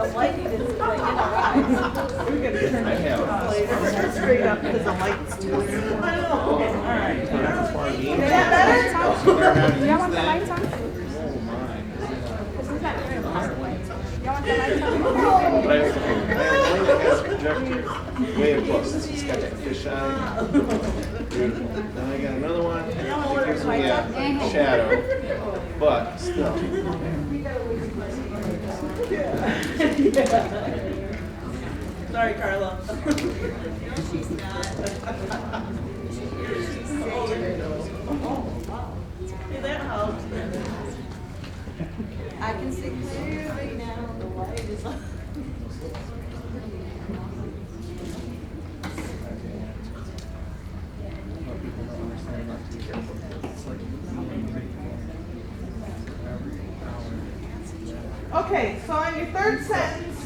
lighting is like in our eyes. We're gonna turn it straight up because the light's too. I know. Okay, all right. Is that better? Do y'all want the lights on? Isn't that very important? Y'all want the lights on? But I have one that has a projector way above. It's got that fish eye. Beautiful. Then I got another one that gives me a shadow, but still. Sorry, Carla. She's not. Hey, that helps. I can see clearly now. The light is on. Okay, so on your third sentence,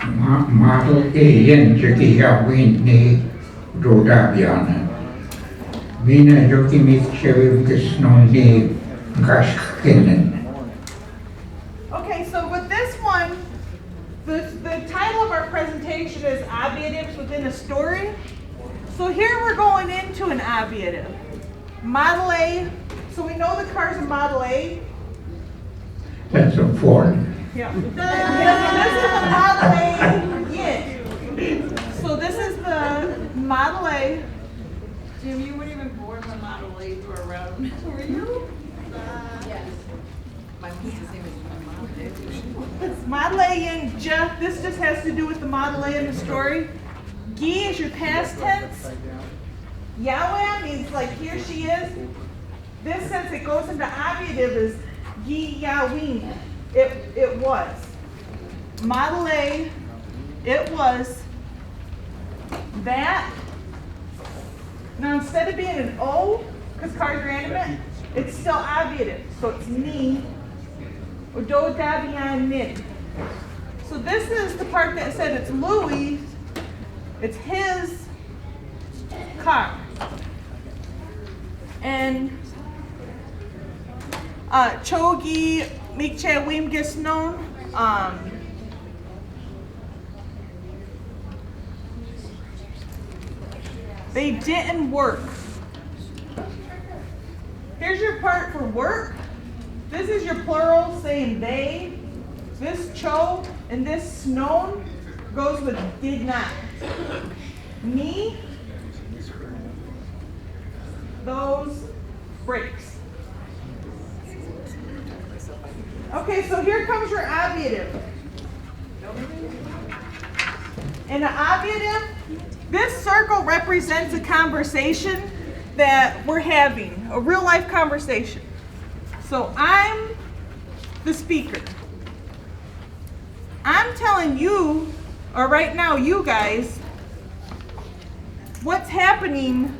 Model A Jackie Whitney Rodabiana. Mina Jokimik Chevy Snowni Gashkinen. okay, so with this one, the title of our presentation is Obviatives Within a Story. So here we're going into an obviative. Model A, so we know the car's a Model A. That's a Ford. Yeah. This is the Model A yin. So this is the Model A. Jim, you weren't even born when Model A's were around. Were you? Yes. My mom's the same as my mom. It's Model A yin. This just has to do with the Model A in the story. Gi is your past tense. Yahweh means like he or she is. This, since it goes into obviative, is Gi Yahweh. It was. Model A, it was that. Now instead of being an O, because cars are animate, it's still obviative. So it's ni, udo davian nin. So this is the part that said it's Louis, it's his car. And Chogi Mikche Wim gets known. They didn't work. Here's your part for work. This is your plural saying they. This cho and this snown goes with did not. Me, those breaks. Okay, so here comes your obviative. In an obviative, this circle represents a conversation that we're having, a real life conversation. So I'm the speaker. I'm telling you, or right now you guys, what's happening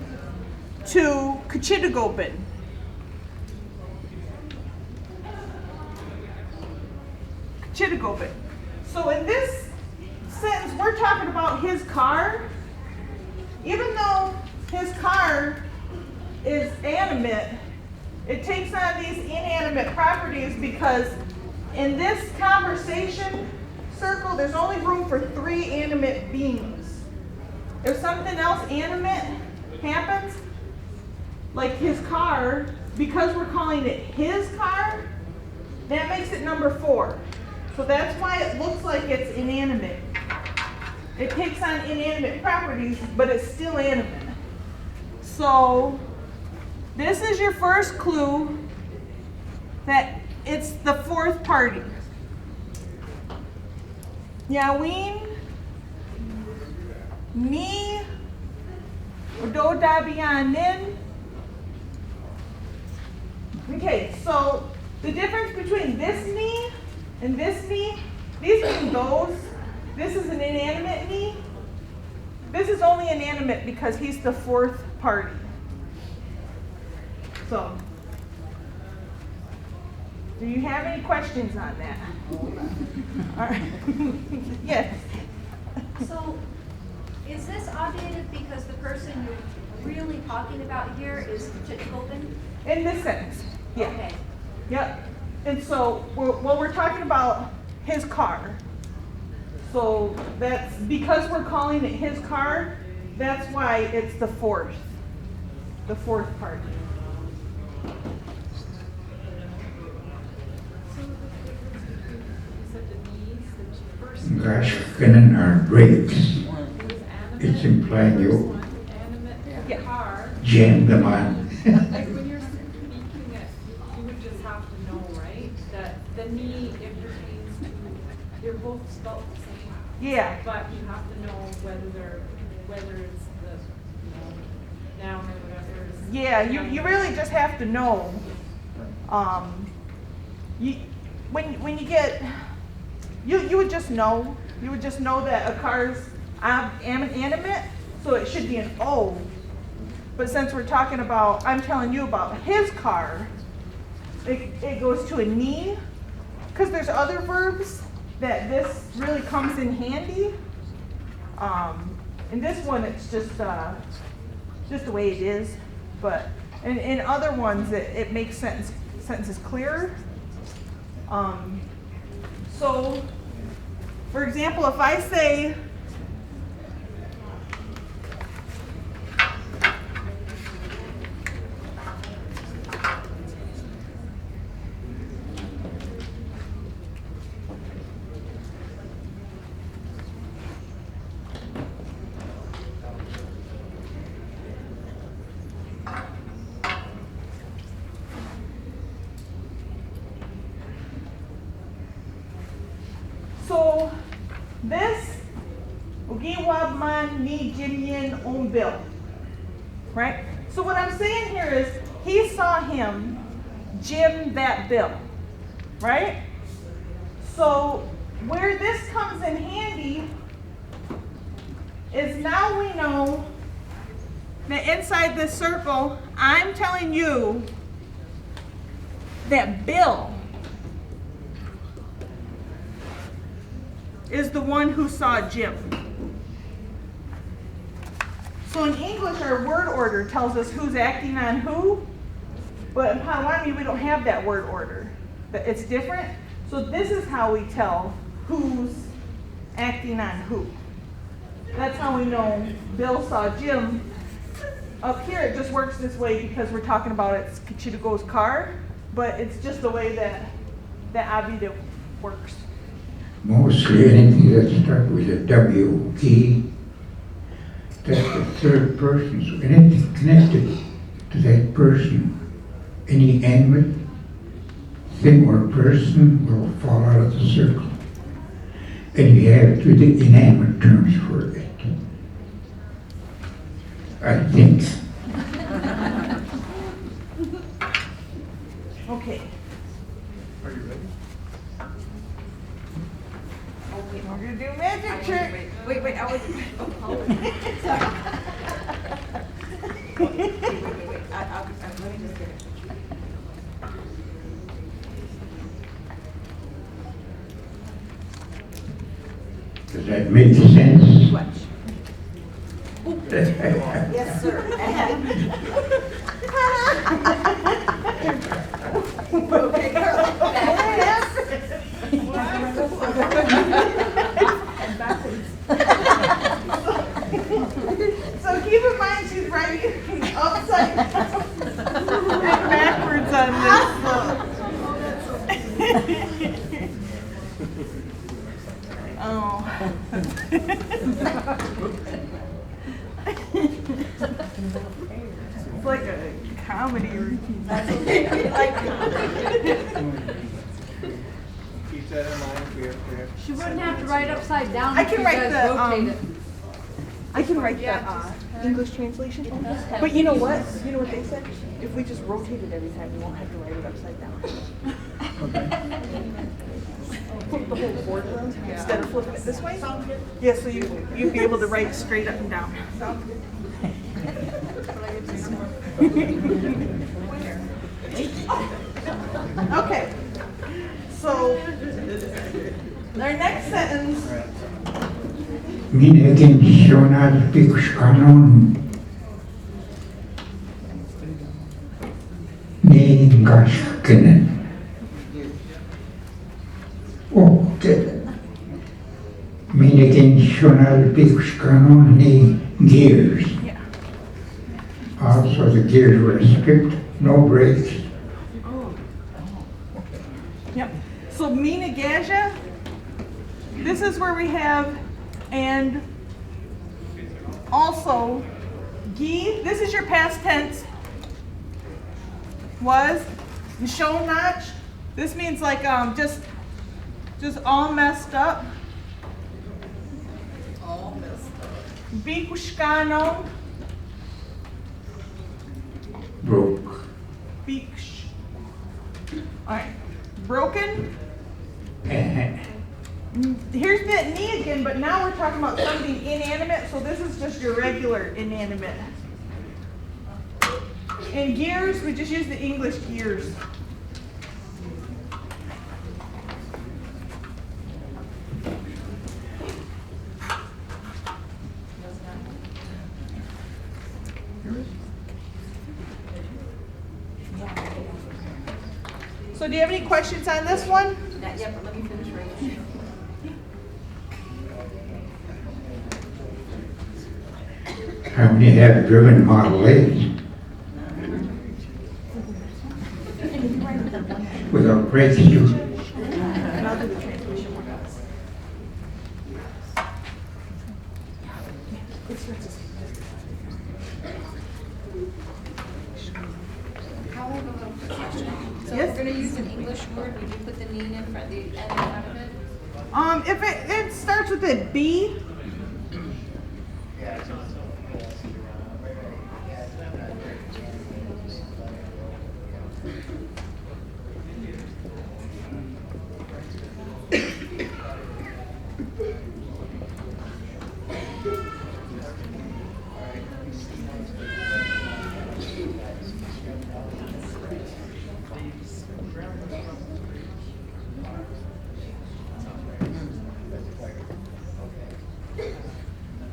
to Kachitagobin. Kachitagobin. So in this sentence, we're talking about his car. Even though his car is animate, it takes on these inanimate properties because in this conversation circle, there's only room for 3 animate beings. If something else animate happens, like his car, because we're calling it his car, that makes it number 4. So that's why it looks like it's inanimate. It takes on inanimate properties, but it's still animate. So this is your first clue that it's the 4th party. Yawin, ni, odo dabianin. Okay, so the difference between this ni and this ni, these mean those. This is an inanimate ni. This is only inanimate because he's the 4th party. So, do you have any questions on that? All right. Yes. So, is this obviative because the person you're really talking about here is Chitkopin? In this sentence. Yeah. Okay. Yep. And so, we're talking about his car. So that's, because we're calling it his car, that's why it's the fourth part. Gas kunnen are brakes. It's implying you Yeah. Car, jam them on. like when you're speaking it, you would just have to know, right? That the knee, it pertains to, they're both spelled the same. Yeah. But you have to know whether it's the, you know, noun or whatever. Yeah, you really just have to know. When you get, you would just know. You would just know that a car's animate, so it should be an O. But since we're talking about, I'm telling you about his car, it goes to a knee, because there's other verbs that this really comes in handy. In this one, it's just the way it is. But in other ones, it makes sentences clearer. So, for example, if I say, so this, Ugiwab man ni Jimyin Bill, right? So what I'm saying here is, he saw him Jim that bill, right? So where this comes in handy is, now we know that inside this circle, I'm telling you that Bill is the one who saw Jim. So in English, our word order tells us who's acting on who, but in Potawatomi, we don't have that word order. It's different. So this is how we tell who's acting on who. That's how we know Bill saw Jim. Up here, it just works this way because we're talking about it's Kichitago's car, but it's just the way that Avida works. Mostly anything that starts with a W, E, that's the third person. So anything connected to that person, any animate thing or person will fall out of the circle. And you have to the inanimate terms for it. I think. Okay. Are you ready? We're gonna do magic trick. Wait, I was, wait, let me just get it. Does that make sense? Watch. Yes, sir. Okay, Carla. So keep in mind, she's writing upside down and backwards on this. Oh. It's like a comedy routine. Keep that in mind. We have. She wouldn't have to write upside down I if can you write guys the, rotate it. I can write the English translation. But you know what? You know what they said? If we just rotate it every time, we won't have to write it upside down. Flip the whole board around instead of flipping it this way. Yeah, so you'd be able to write straight up and down. Okay. So our next sentence. Minäkin sonat yksi kanon. Niin kaskenen. Minikin Shonal Bixkanoni gears. Yeah. Also, the gears were stripped, no brakes. Yep. So Mina Gaja, this is where we have, and also Gi, this is your past tense, was, Nishon Notch, this means like just all messed up. All messed up. Bikushkano, Broke. Biksh. Alright. Broken. Here's that knee again, but now we're talking about something inanimate, so this is just your regular inanimate. And gears, we just use the English gears. So do you have any questions on this one? Not yet, but let me finish reading. How many have driven Model A's without brakes too? And I'll do the transmission one. How I have a quick question. So Yes? if we're gonna use an English word, would you put the name in front, the end in front of it? If it starts with a B,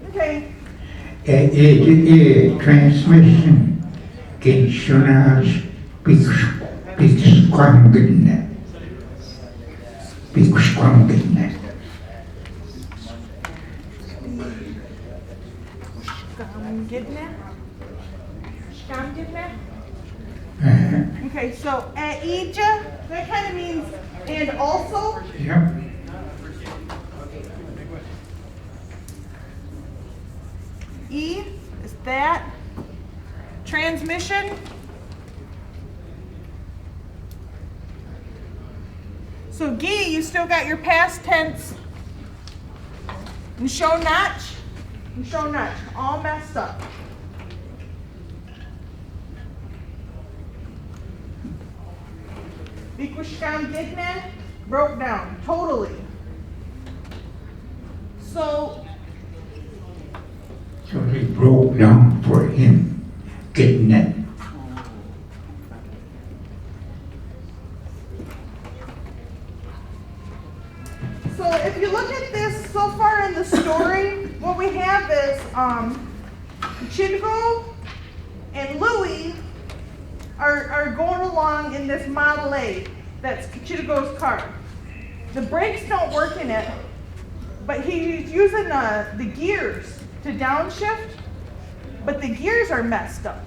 okay. A transmission can shonage Bixquangan. Bixquangan. Okay, so Aija, that kind of means and also. Yep. E is that. Transmission. So Gi, you still got your past tense. Nshonach. Nshonach. All messed up. Bikushkam Gidne broke down totally. So They broke down for him getting it. So if you look at this so far in the story, what we have is Chidgo and Louie are going along in this Model A. That's Chidgo's car. The brakes don't work in it, but he's using the gears to downshift, but the gears are messed up.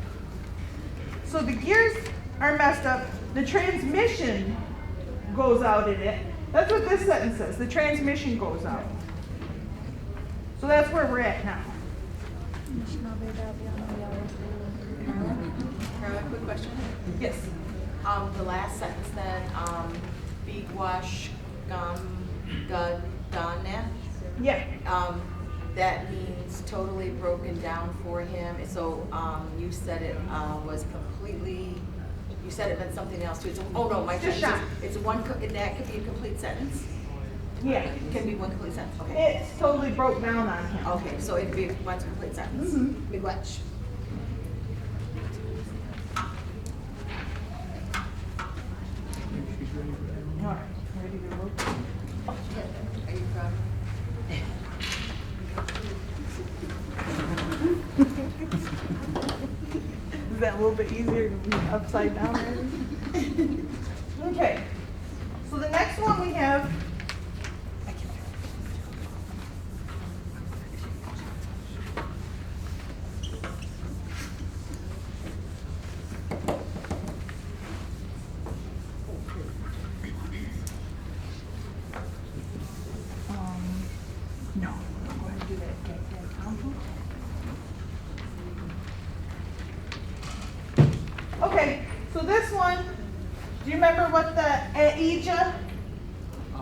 So the gears are messed up. The transmission goes out in it. That's what this sentence says. The transmission goes out. So that's where we're at now. Carla, quick question. Yes. The last sentence then, big wash gum gadane, Yeah. that means totally broken down for him. So you said it was completely. You said it meant something else too. Oh no, my Just sentence. shot. It's one. That could be a complete sentence. Yeah. It can be one complete sentence. Okay. It's totally broke down on him. Okay, so it'd be one complete sentence. Mhm. Big watch. All right. Ready to roll? Are you proud? Is that a little bit easier to be upside down? Maybe? Okay. So the next one we have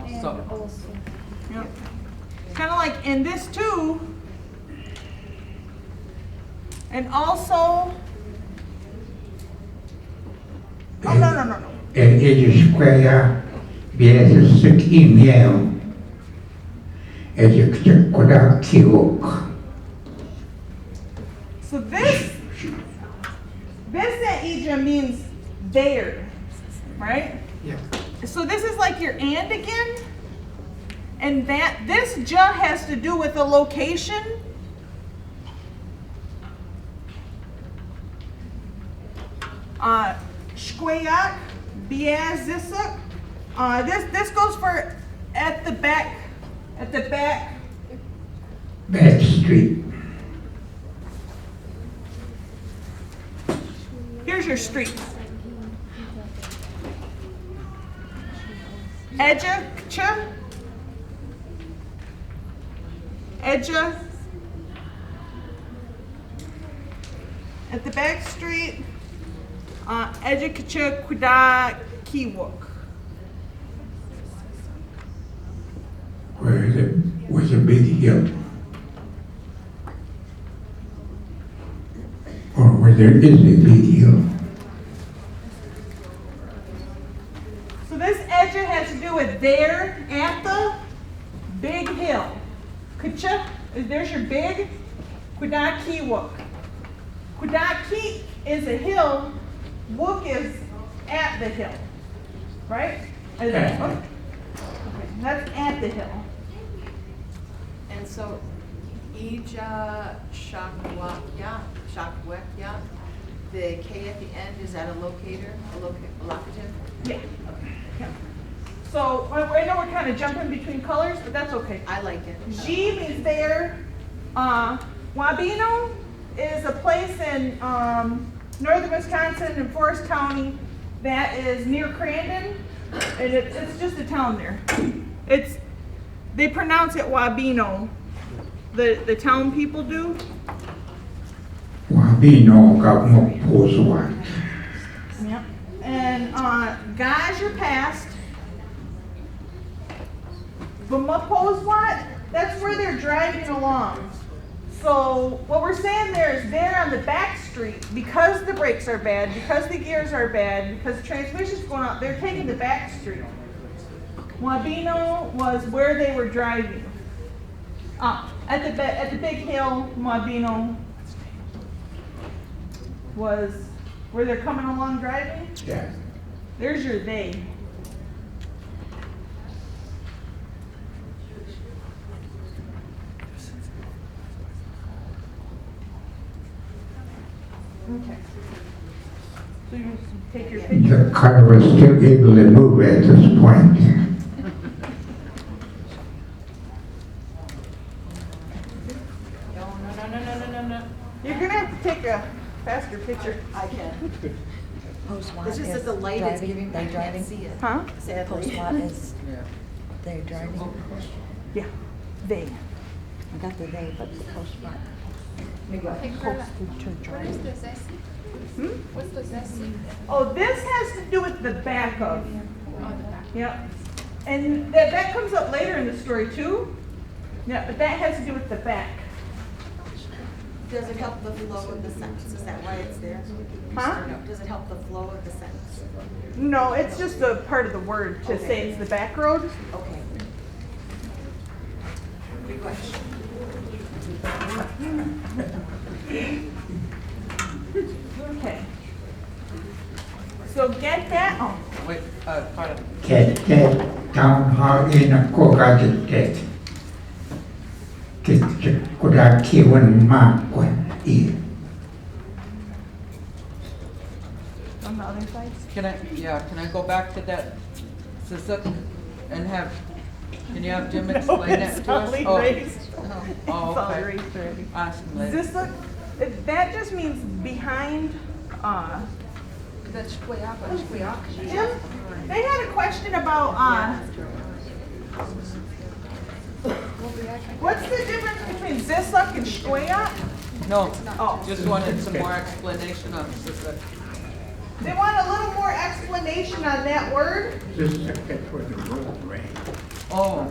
and also. Yep. Kind of like in this too. And also, oh no. Ellos square viene sik email. Ellos check koda kiwok. so this at Ija means there, right? Yeah. So this is like your and again. And that this ja has to do with the location. Shkwayak, Biazisuk. This goes for at the back. Back street. Here's your street. Edja. At the back street, Edja Kuda Kiwok. Where there was a big hill. Or where there is a big hill. So this Edja has to do with there at the big hill. Kucha, there's your big. Kudaki Wook. Kudaki is a hill. Wook is at the hill. Right? Okay, that's at the hill. And so, Ija Shakwakya, the K at the end, is that a locator, a locative? Yeah. Yeah. So I know we're kind of jumping between colors, but that's okay. I like it. G means there. Wabeno is a place in northern Wisconsin in Forest County that is near Crandon, and it's just a town there. They pronounce it Wabeno. The town people do. Wabino got more Pozwat. Yep. And guys, you're past. But Mapozwat, that's where they're driving along. So what we're saying there is they're on the back street because the brakes are bad, because the gears are bad, because the transmission's going out, they're taking the back street. Wabino was where they were driving. At the big hill, Wabino was where they're coming along driving. Yeah. There's your they. Okay. So you take your picture. The car was still able to move at this point. No. You're gonna have to take a faster picture. I can. Post-SWAT It's just is that the light is driving, giving, I they can't driving. see it, Huh? sadly. Post-SWAT is, they driving. Yeah. They. I got the they, but the post-SWAT. Hey, Carla, Posted to what is drive. the zesty? Hmm? What's the zesty? Oh, this has to do with the back of. Oh, the back. Yep. And that comes up later in the story too. Yeah, but that has to do with the back. Does it help the flow of the sentence? Is that why it's there? Huh? Does it help the flow of the sentence? No, it's just a part of the word to say it's the back road. Okay. Good question. Okay. So get that. Oh. Wait, Carla. Ket town hall in a Kogatet. Kuda Kiwan Makwan. On the other side. Can I go back to that Sisuk and can you have Jim explain that to us? Solid raised. Oh, Solid okay. raised already. Ask him later. That just means behind. That's Shkwayak. Jim, they had a question about what's the difference between Zisuk and Shkoyak? No, Oh. just wanted some more explanation on Sisuk. They want a little more explanation on that word. This is that's where the road ran. Oh.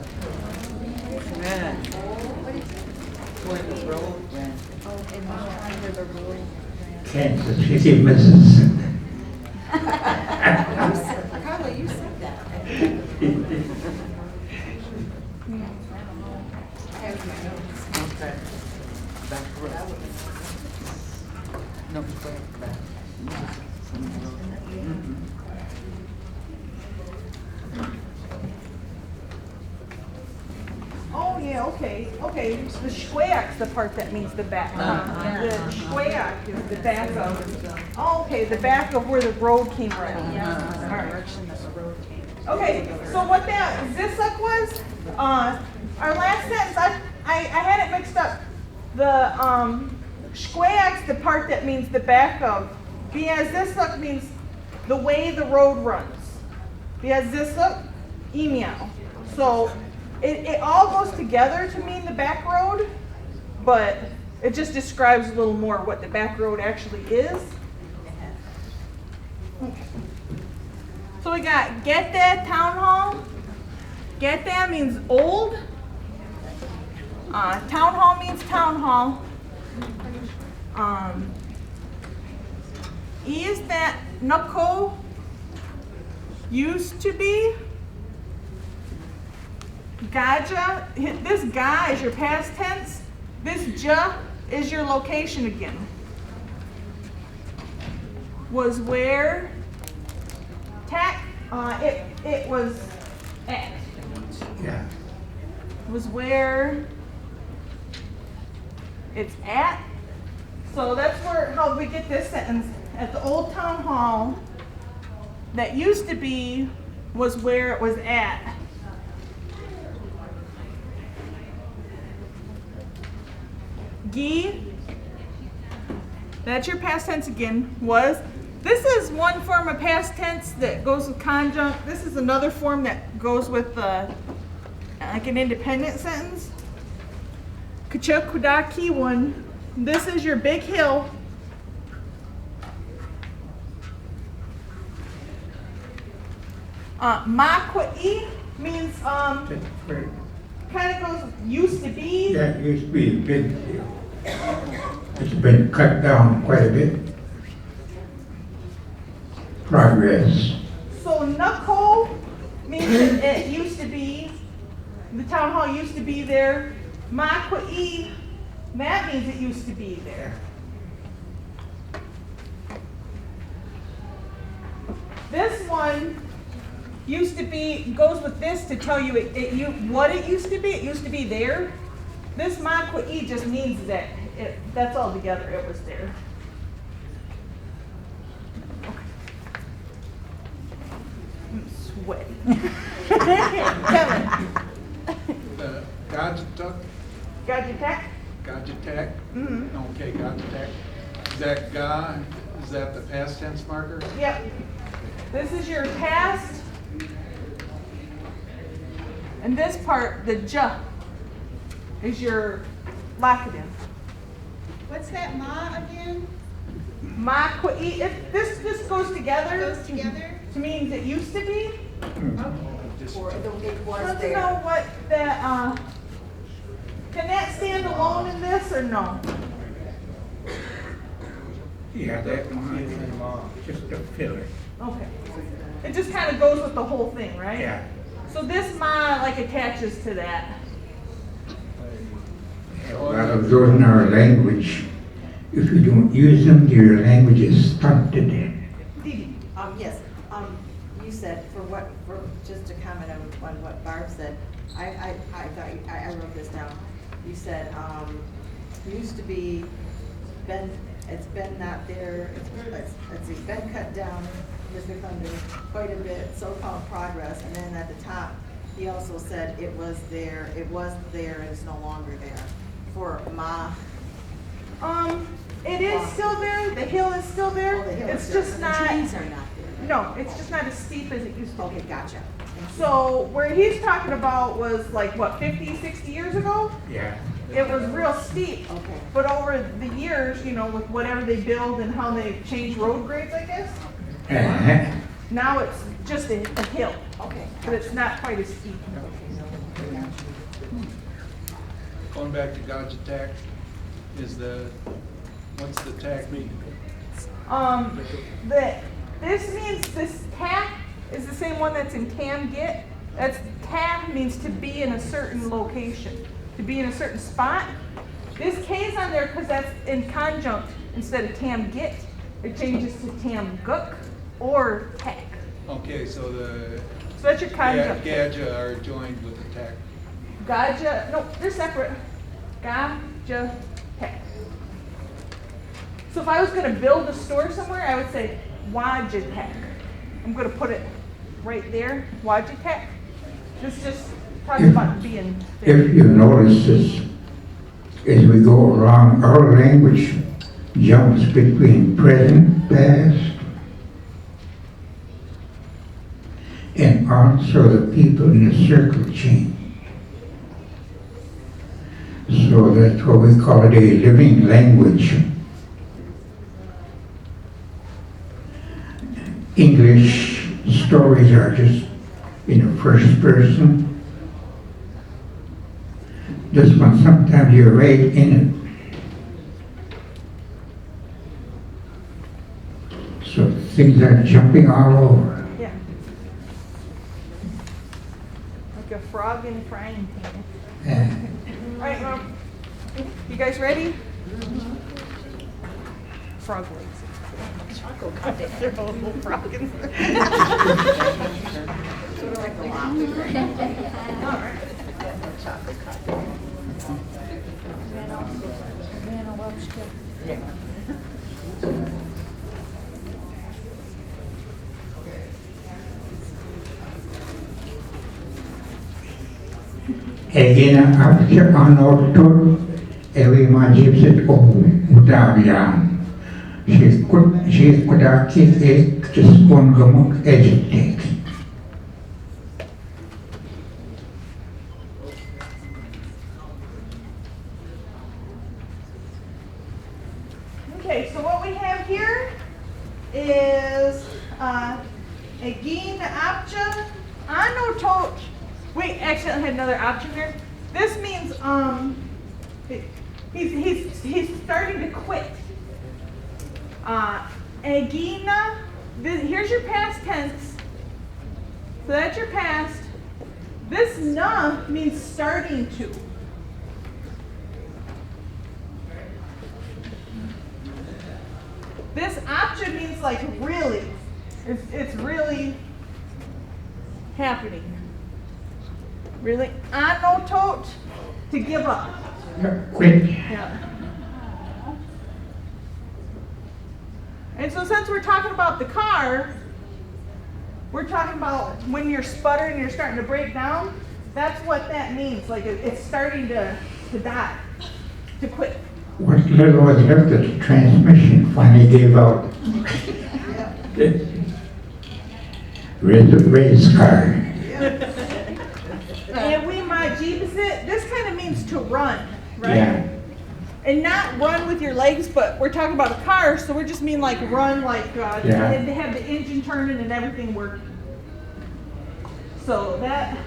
Man. Where the road ran. Oh, in where the road ran. Kansas City, Mississippi. Carla, you said that. Okay. Back road. No, back. Mhm. Oh, yeah, okay. The schwack's the part that means the back. The schwack is the back of. Oh, okay, the back of where the road came right. All right. Okay, so what that Zissuk was, our last sentence, I had it mixed up. The schwack's the part that means the back of. Because Zissuk means the way the road runs. Because Zissuk, email. So it all goes together to mean the back road, but it just describes a little more what the back road actually is. Okay. So we got get that town hall. Get that means old. Town hall means town hall. Is that Nako used to be? Gaja, this ga is your past tense. This ja is your location again. Was where? Tack, it was at. Yeah. Was where it's at. So that's how we get this sentence. At the old town hall, that used to be was where it was at. Gi, that's your past tense again, was. This is one form of past tense that goes with conjunct. This is another form that goes with like an independent sentence. Kachakudaki one. This is your big hill. Makwai means That's where, kind of goes used to be. that used to be a big deal. It's been cut down quite a bit. Progress. So Nako means it used to be. The town hall used to be there. Makwai, that means it used to be there. This one used to be, goes with this to tell you what it used to be. It used to be there. This Makwai just means that that's all together. It was there. Okay. I'm sweaty. Kevin. The Gajatuk, Gajatek? Gajatek? Mm-hmm. Okay, Gajatek. Is that Ga, is that the past tense marker? Yep. This is your past. And this part, the ja, is your locative. What's that ma again? Makwai, this goes together. Goes together? To mean it used to be. Or it was Let's there. know what that, can that stand alone in this or no? Yeah, that one, just a filler. Okay. It just kind of goes with the whole thing, right? Yeah. So this ma like attaches to that. A lot of those in our language, if you don't use them, your language is stunted. Didi. Yes, you said, just to comment on what Barb said, I wrote this down. You said, used to be, it's been not there, let's see, been cut down, Mr. Thunder, quite a bit, so-called progress, and then at the top, he also said it was there, and it's no longer there. For ma. It is still there, the hill is still there. Oh, the hill It's is there, just but not, the trees are not there. no, it's just not as steep as it used to be. Okay, gotcha. Thank you. So where he's talking about was like, what, 50, 60 years ago? Yeah. It was real steep. Okay. But over the years, with whatever they build and how they change road grades, I guess, Now it's just a hill. Okay. But it's not quite as steep. Going back to Gotcha Tack, what's the tack mean? This means this tack is the same one that's in tam get. That's tam means to be in a certain location, to be in a certain spot. This K is on there because that's in conjunct instead of tam get. It changes to tam guk or tack. Okay, so So that's your conjunct. Gadja are joined with the tack. Gaja, no, they're separate. Gaja, tack. So if I was going to build a store somewhere, I would say Wajatak. I'm going to put it right there, Wajatak. This just talks about being there. If you notice this, as we go along, our language jumps between present, past, and also the people in the circle change. So that's what we call it, a living language. English stories are just in the first person. This one, sometimes you're right in it. So things are jumping all over. Yeah. Like a frog in a frying pan. All right, well, you guys ready? Frog legs. They're both little frog in there. Sort of like the lobster. All right. Egina apce anortur evi magipsit o mutavian. She could akit ek just one gamuk educate. Okay, so what we have here is Egin Apcha Anotot. Wait, actually I had another option here. This means he's starting to quit. Egina, here's your past tense. So that's your past. This na means starting to. This apcha means like really. It's really happening. Really? Anotot, to give up. Quit. Yeah. And so since we're talking about the car, we're talking about when you're sputtering and you're starting to break down, that's what that means. Like it's starting to die, to quit. What little was left of the transmission finally gave out. Race car. And we majibsit, this kind of means to run, right? Yeah. And not run with your legs, but we're talking about a car, so we just mean like run, like Yeah. to have the engine turning and everything working. So that's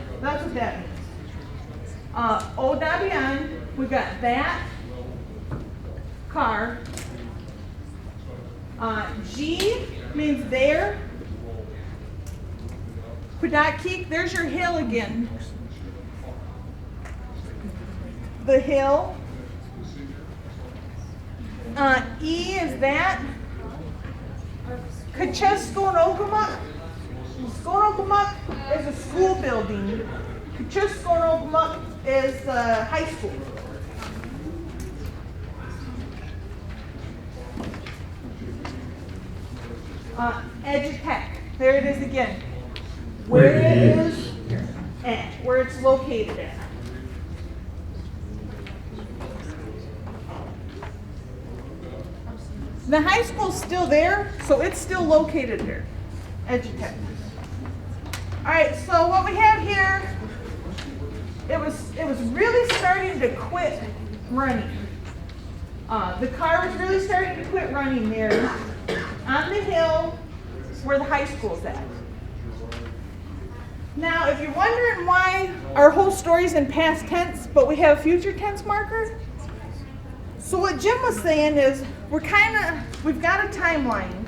what that means. Odabian, we got that car. G means there. Kudakik, there's your hill again. The hill. E is that. Kacheskonogumak. Skonogumak is a school building. Kacheskonogumak is the high school. Edutech. There it is again. Where it is at, where it's located at. The high school's still there, so it's still located there. Edutech. All right, so what we have here, it was really starting to quit running. The car was really starting to quit running there on the hill. where the high school's at. Now, if you're wondering why our whole story's in past tense, but we have a future tense marker, so what Jim was saying is we've got a timeline,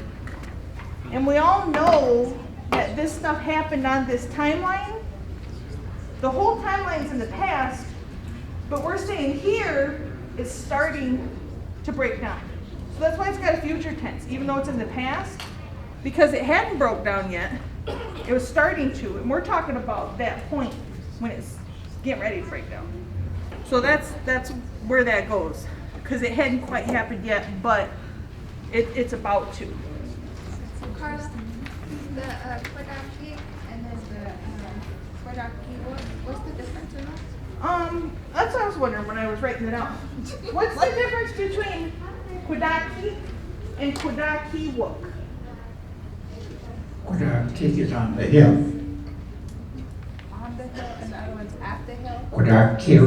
and we all know that this stuff happened on this timeline. The whole timeline's in the past, but we're saying here it's starting to break down. So that's why it's got a future tense, even though it's in the past, because it hadn't broke down yet. It was starting to, and we're talking about that point when it's getting ready to break down. So that's where that goes, because it hadn't quite happened yet, but it's about to. So Carla, the Kodaki and then the Kodaki, what's the difference in those? That's what I was wondering when I was writing it out. What's the difference between Kodaki and Kodakiwok? Kodaki is on the hill. On the hill and the other one's at the hill? Kodaki,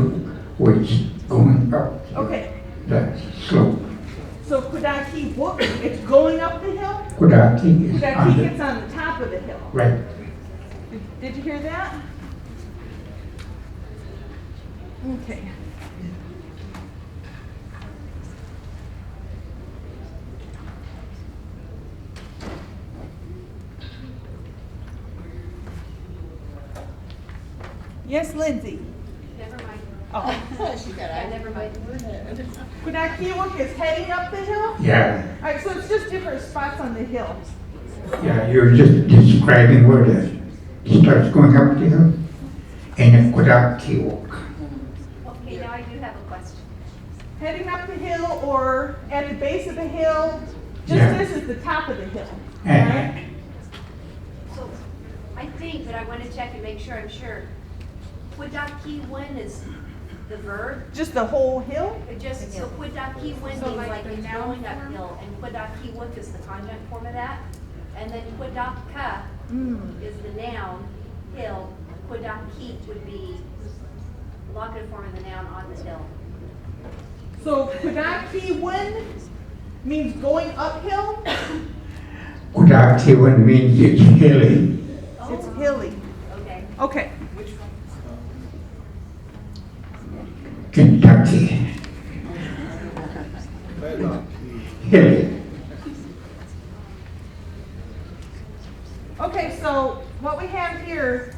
which going up Okay, the slope. so Kodakiwok, it's going up the hill? Kodaki is on Kodaki the, gets on the top of the hill. right. Did you hear that? Okay. Yes, Lindsay. Never mind. Oh. She got Yeah, never mind. Kodakiwok is heading up the hill? Yeah, All right, so it's just different spots on the hill. yeah, you're just describing where it starts going up the hill. And a Kodaki walk. Okay, now I do have a question. Heading up the hill or at the base of the hill, just Yeah. this is the top of the hill. And Right? So, I think, but I want to check and make sure I'm sure. Kwadakiwin is the verb. Just the whole hill? It just, so Kwadakiwin means So like like the it's noun going form? uphill, and Kwadakiwuk is the conjunct form of that. And then Kwadaka is the noun, hill. Kwadaki would be the locative form of the noun on the hill. So Kodakiwin means going uphill? Kodaki one means it's hilly. It's hilly. Okay. Okay. Kentucky, hilly. Okay, so what we have here,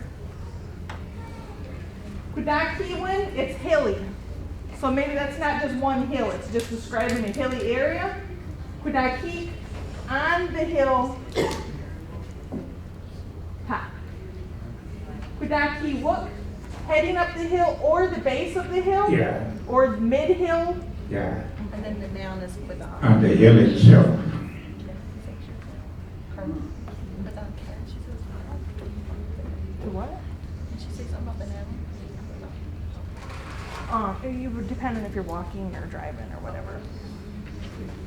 Kodakiwin, it's hilly. So maybe that's not just one hill, it's just describing a hilly area. Kodaki, on the hill, top. Kodakiwuk, heading up the hill or the base of the hill? Yeah, Or mid-hill? yeah, And then the noun is Kodaki. on the hill itself. To what? Did she say something about the noun? You would depend on if you're walking or driving or whatever.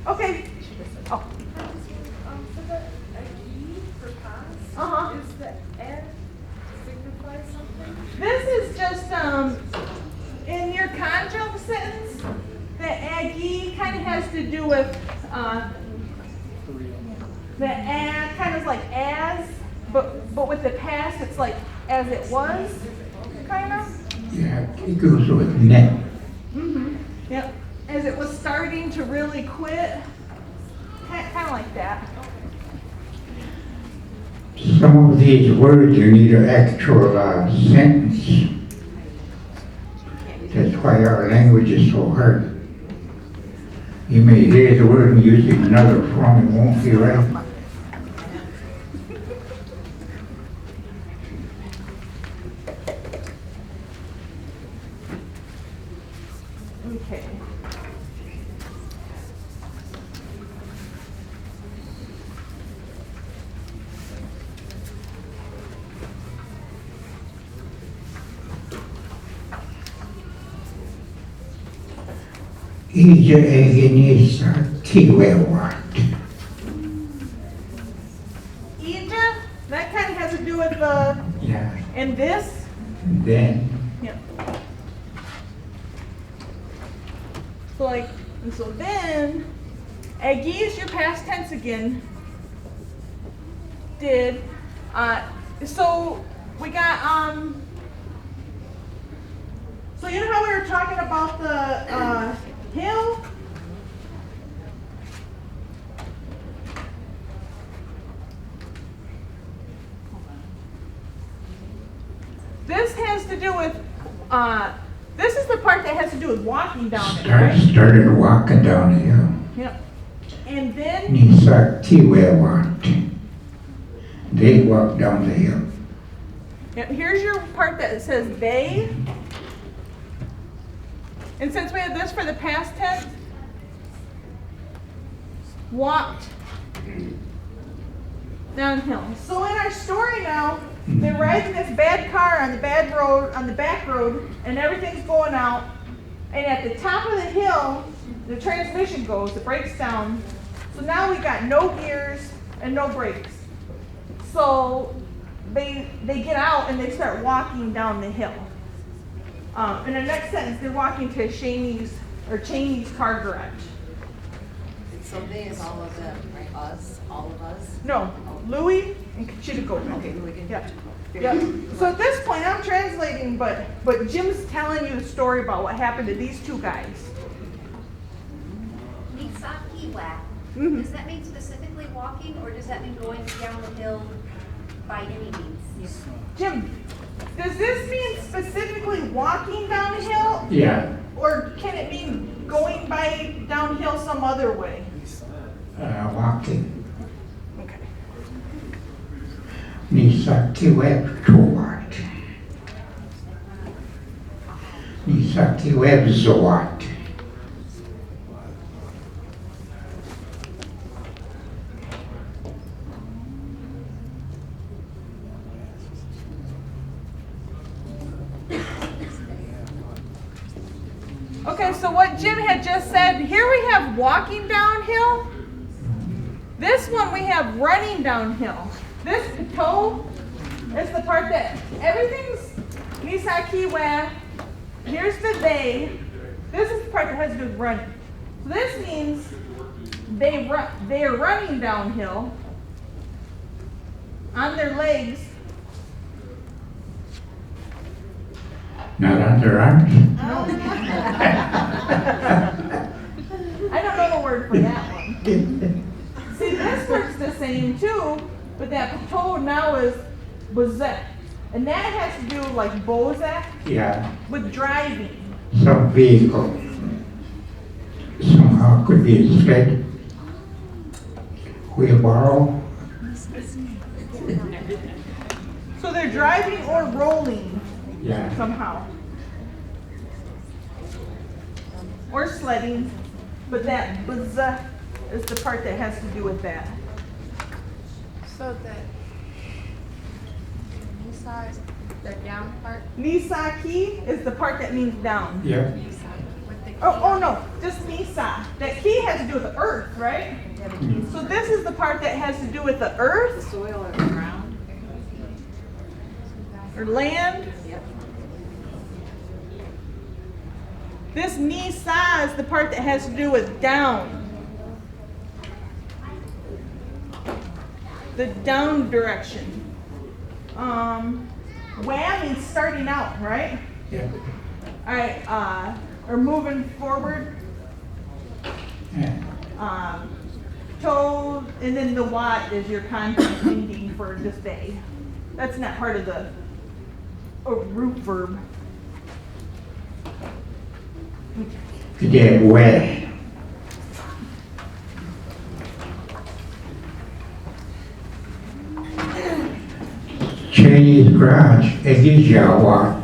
Okay. Oh. For the E for past, Uh-huh. is the N signify something? This is just, in your conjunct sentence, the agi kind of has to do with, the kind of like as, but with the past, it's like as it was, kind of. Yeah, it goes with net. Mm-hmm. Yep. As it was starting to really quit, kind of like that. Some of these words you need an actual sentence. That's why our language is so hard. You may hear the word and use it in another form, it won't be right. Okay. Ija eginisa kiwewat. Ija, that kind of has to do with Yeah, and this. and then, Yep. So like, and so then, agi is your past tense again. did. So we got, so you know how we were talking about the hill? This has to do with, this is the part that has to do with walking down it, right? Started walking down the hill. Yep. And then, Nisa Kiwe walked. They walked down the hill. yep, here's your part that says they. And since we have this for the past tense, walked downhill. So in our story now, they're riding this bad car on the bad road, on the back road, and everything's going out. And at the top of the hill, the transmission goes, it breaks down. So now we got no gears and no brakes. So they get out and they start walking down the hill. In the next sentence, they're walking to Cheney's car garage. So they is all of them, right? Us, all of us? No, Louis and Chitico. Okay, we can. Yeah. Yeah. So at this point, I'm translating, but Jim's telling you the story about what happened to these two guys. Nisakiwa. Does that mean specifically walking, or does that mean going down the hill by any means? Jim, does this mean specifically walking downhill? Yeah. Or can it mean going by downhill some other way? Walking. Okay. Nisa Kiwe Chowat. Nisa Kiwe Zawat. Okay, so what Jim had just said, here we have walking downhill. This one we have running downhill. This toe is the part that everything's Nisakiwa. Here's the they. This is the part that has to do with running. So this means they are running downhill on their legs. Not on their arms. I don't know the word for that one. See, this works the same too, but that toe now is bozek. And that has to do like bozek Yeah. with driving. Some vehicle. Somehow could be a sled. Wheelbarrow. So they're driving or rolling Yeah. somehow. Or sledding, but that bozek is the part that has to do with that. So the Nisa is the down part. Nisaki is the part that means down. Yeah. With the Oh no, just Nisa. That key has to do with the earth, right? So this is the part that has to do with the The earth soil or the ground? or land. Yep. This Nisa is the part that has to do with down. The down direction. Wham means starting out, right? Yeah. All right, or moving forward. Yeah. Toe, and then the what is your content thinking for this day. That's not part of the root verb. Today, where? Chinese garage, Egi Jawa,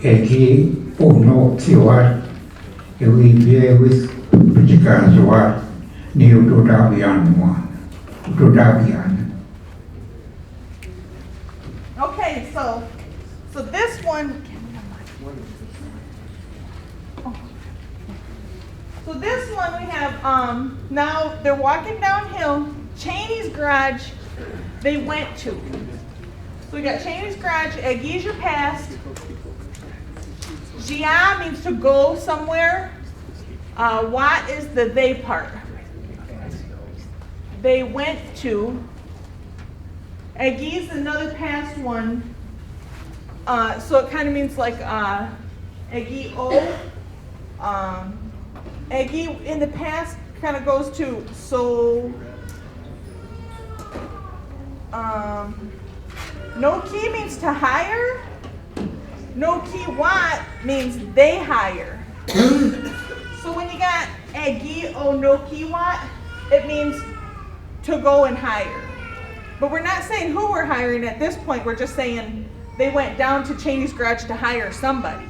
Egi Ono Kiwa, Ewi Biewis, Pichikazwa, New Dodabian one. Dodabian. Okay, so this one. So this one we have, now they're walking downhill, Cheney's garage, they went to. So we got Cheney's garage, Agisia passed. Jia means to go somewhere. Wat is the they part. They went to. Aggie's another past one. So it kind of means like Aggie O. Aggie in the past kind of goes to so. No key means to hire. No key what means they hire. So when you got Aggie O no key what, it means to go and hire. But we're not saying who we're hiring at this point. We're just saying they went down to Cheney's garage to hire somebody.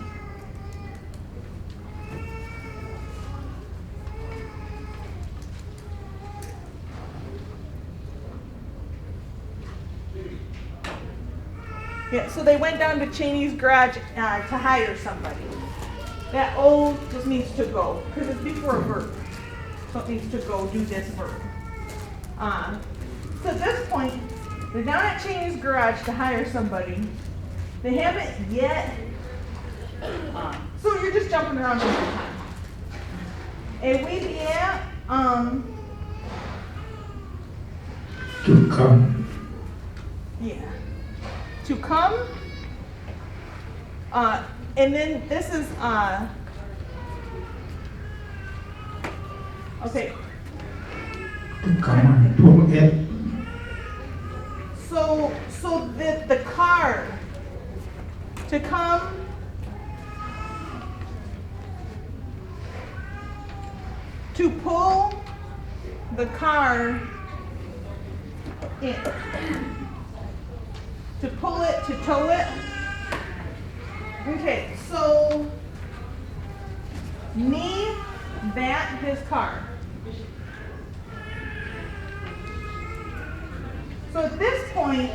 Yeah, so they went down to Cheney's garage to hire somebody. That O just means to go, because it's before a verb. So it means to go do this verb. So at this point, they're down at Cheney's garage to hire somebody. They haven't yet, so you're just jumping around all the time. And we be at, To come. yeah. To come, and then this is, okay, To come on, pull it. so the car, to come, to pull the car in. To pull it, to tow it. Okay, so me, that, his car. So at this point,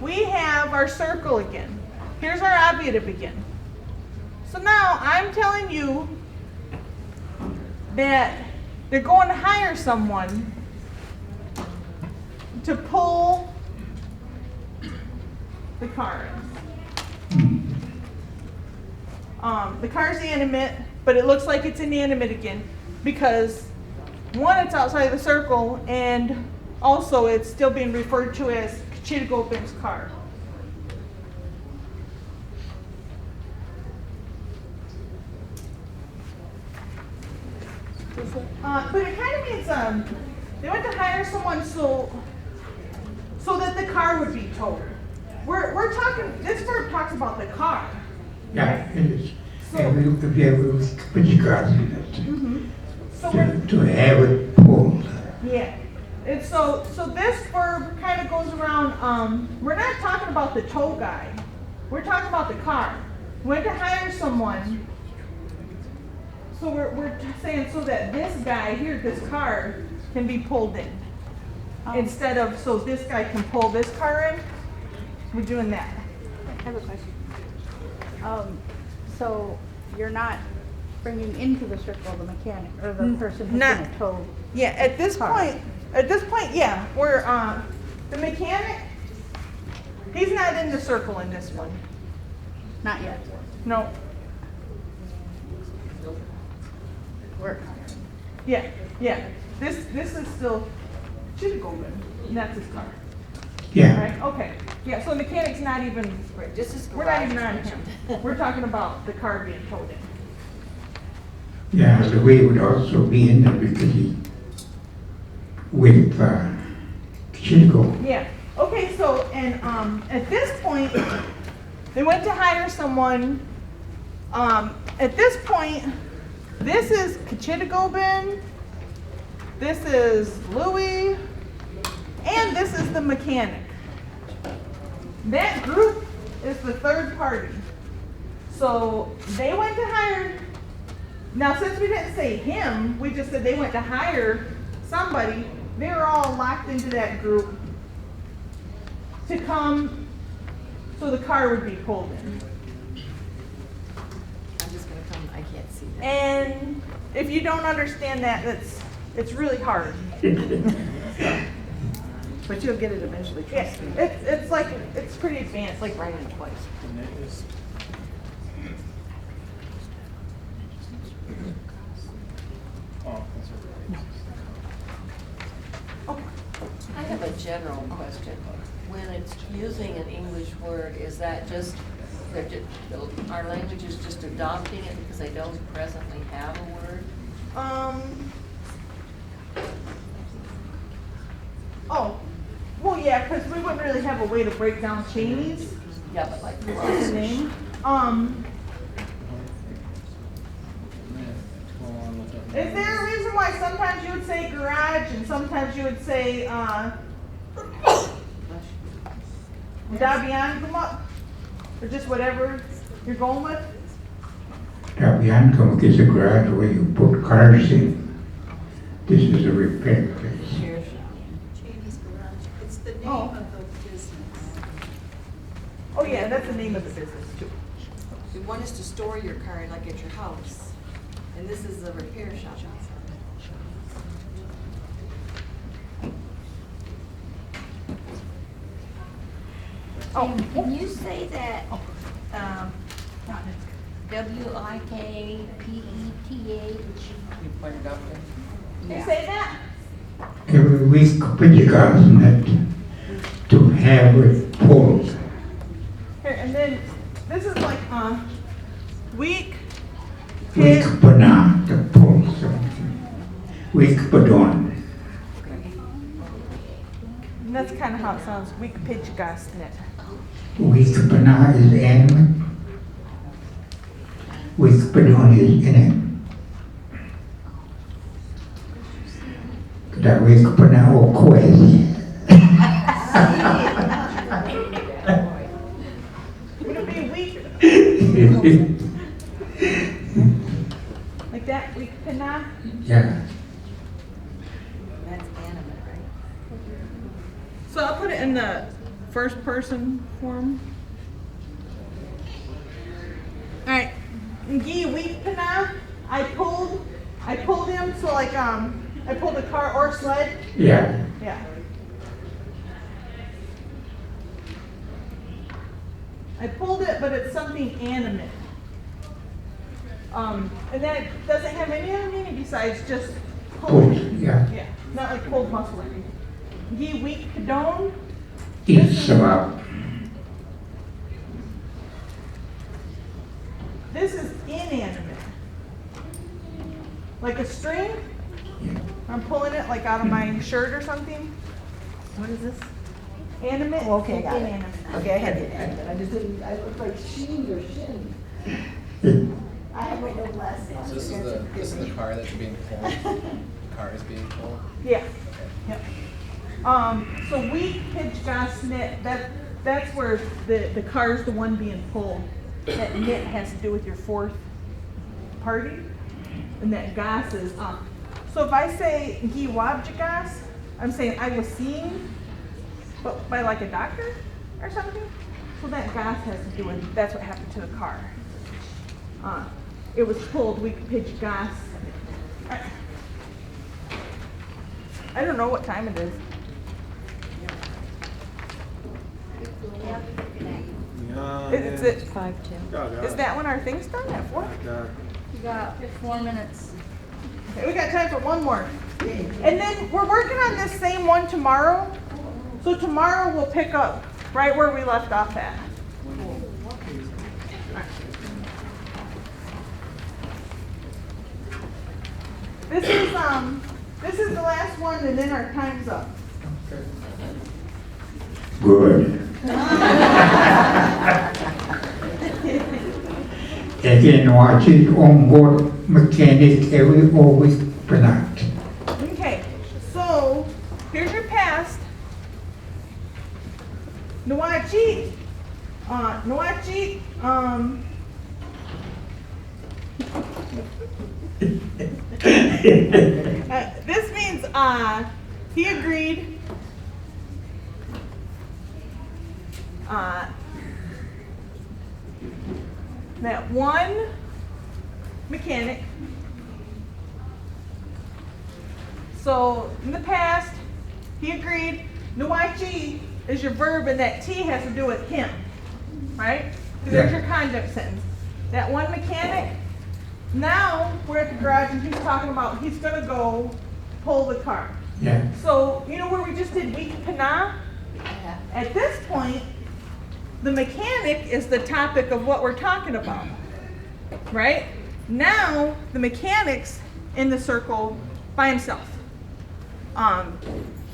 we have our circle again. Here's our obviative again. So now I'm telling you that they're going to hire someone to pull the car in. The car's animate, but it looks like it's inanimate again because one, it's outside the circle, and also it's still being referred to as Kachitagopin's car. But it kind of means they went to hire someone so that the car would be towed. We're talking, this verb talks about the car. Yeah, it is. So- Every put your car in it. Mm-hmm. So we're, To have it pulled. yeah. And so this verb kind of goes around, we're not talking about the tow guy. We're talking about the car. Went to hire someone. So we're saying so that this guy here, this car, can be pulled in. Instead of, so this guy can pull this car in, we're doing that. I have a question. So you're not bringing into the circle the mechanic or the person who's Not- gonna tow? Yeah, at this point, yeah, we're, the mechanic, he's not in the circle in this one. Not yet. No, We're, yeah. This is still Chitagopin, and that's his car, Yeah. right? Okay, yeah, so the mechanic's not even, Just as we're not even on him. We're talking about the car being towed in. Yeah, the way would also be in there because he, with, Chico. Yeah, okay, so, and, at this point, they went to hire someone, at this point, this is Kachitagopin, this is Louis, and this is the mechanic. That group is the third party. So they went to hire, now since we didn't say him, we just said they went to hire somebody, they were all locked into that group to come so the car would be pulled in. I'm just gonna come, I can't see that. And if you don't understand that, it's really hard. But you'll get it eventually, Yeah, trust me. it's like, it's pretty advanced, like writing it twice. I have a general question. When it's using an English word, is that just, our language is just adopting it because they don't presently have a word? Oh, well, yeah, because we wouldn't really have a way to break down Chinese. Yeah, but like What's the name? Is there a reason why sometimes you would say garage and sometimes you would say, Dabian come up? Or just whatever you're going with? Dabian come is a garage where you put cars in. This is a repair place. Chinese garage, it's the name Oh. of the business. Oh yeah, that's the name of the business too. One is to store your car like at your house, and this is a repair shop. Oh, Can you say that, W-I-K-P-E-T-H? You pointed out there. Can you say that? Every week put your gas in it to have it pulled. Here, and then this is like week, Week banana to pull something. Week badon. and that's kind of how it sounds. Week pitch gas net. Week banana is animate. Week badon is in it. That week banana or quiz. Would it be week like that? Week pina? Yeah. That's animate, right? So I'll put it in the first person form. All right. Gi week pina. I pulled him. So like I pulled the car or sled. Yeah. Yeah. I pulled it, but it's something animate. And that doesn't have any other meaning besides just pulling. Pulled, yeah. Yeah, not like pulled muscle or anything. Gi weak cadone. Eat some up. This is inanimate. Like a string. I'm pulling it like out of my shirt or something. What is this? Animate. Oh, okay, got it. Inanimate. Okay, I had it. I just didn't, I looked like sheen or shin. I have my no glasses. So this is the car that's being pulled? The car is being pulled? Yeah. Yep. So weak pitch gas knit, that's where the car's the one being pulled. That knit has to do with your fourth party, and that gas is up. So if I say gi wabja gas, I'm saying I was seen, but by like a doctor or something. So that gas has to do with, that's what happened to the car. It was pulled weak pitch gas. I don't know what time it is. It's at 5:10. Is that when our thing's done at 4? You got 4 minutes. Okay, we got time for one more. And then we're working on this same one tomorrow. So tomorrow we'll pick up right where we left off at. This is the last one, and then our time's up. Good. Again, watch it on board mechanic every always pronounced. Okay, so here's your past. Nuachi. Nuachi. This means he agreed. That one mechanic. So in the past, he agreed. Nuaichi is your verb, and that T has to do with him, right? Because there's your conjunct sentence. That one mechanic. Now we're at the garage, and he's talking about he's gonna go pull the car. Yeah. So, you know where we just did weak pana? At this point, the mechanic is the topic of what we're talking about, right? Now, the mechanic's in the circle by himself.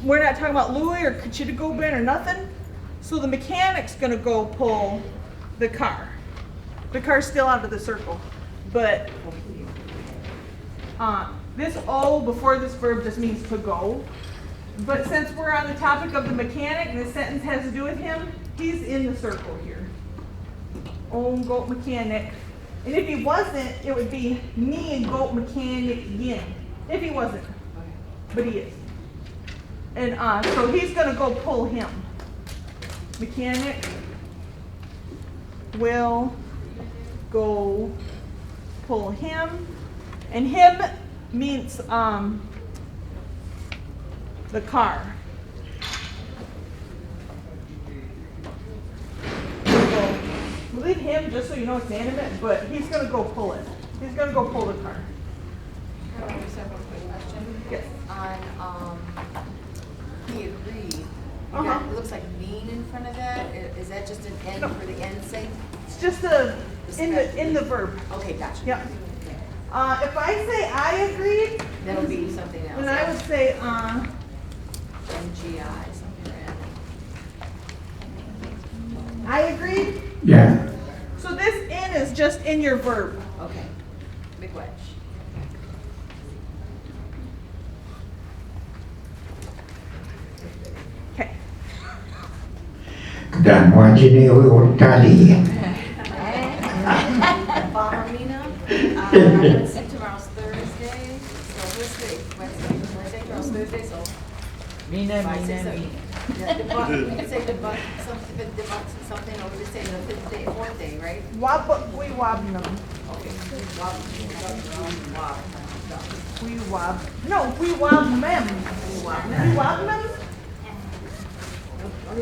We're not talking about Louis or Kichitagoben or nothing. So the mechanic's gonna go pull the car. The car's still out of the circle, but this O before this verb just means to go. But since we're on the topic of the mechanic and the sentence has to do with him, he's in the circle here. Own goat mechanic. And if he wasn't, it would be me and goat mechanic yin. If he wasn't, but he is. And so he's gonna go pull him. Mechanic will go pull him. And him means the car. We'll leave him just so you know it's animate, but he's going to go pull it. He's going to go pull the car. I just have one quick question. Yes. On, he agreed. You Uh-huh. got, it looks like mean in front of that. Is that just an N for the N's sake? It's just in the verb. Okay, gotcha. Yep. If I say I agreed, That'll be something else. then I would say NGI, something random. I agreed. Yeah. So this in is just in your verb. Okay. Big wedge. Okay. Dan wajine utali. Bomberina. Let's see, tomorrow's Thursday. So Wednesday, tomorrow's Thursday, so. Mina, if I say mina, something- mina. Yeah, debug, we can say debug something, or we just say the fifth day, fourth day, right? We wabnum. Okay. We wab. No, we wabmem. We wabmem.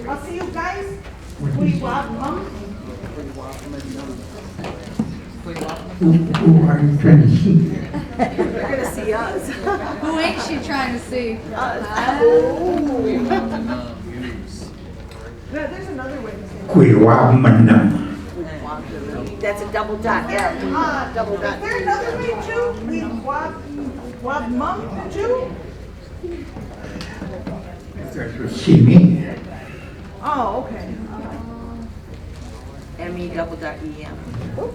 I'll see you guys. We wabmem. Who are you trying to see? You're gonna see us. Who ain't she trying to see? There's another way to say it. Kuiwamanam. That's a double dot, yeah. Double dot. Is there another way too? We wabmum too? See me? Oh, okay. M-E double dot E-M.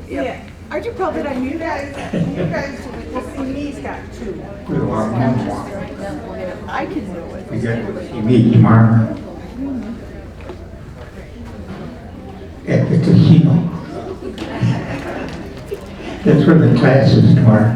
Yeah. Aren't you proud that I knew that? You guys will see me's got two. Kuiwamanam. I can do it. You got to see me tomorrow at the casino. That's where the class is tomorrow.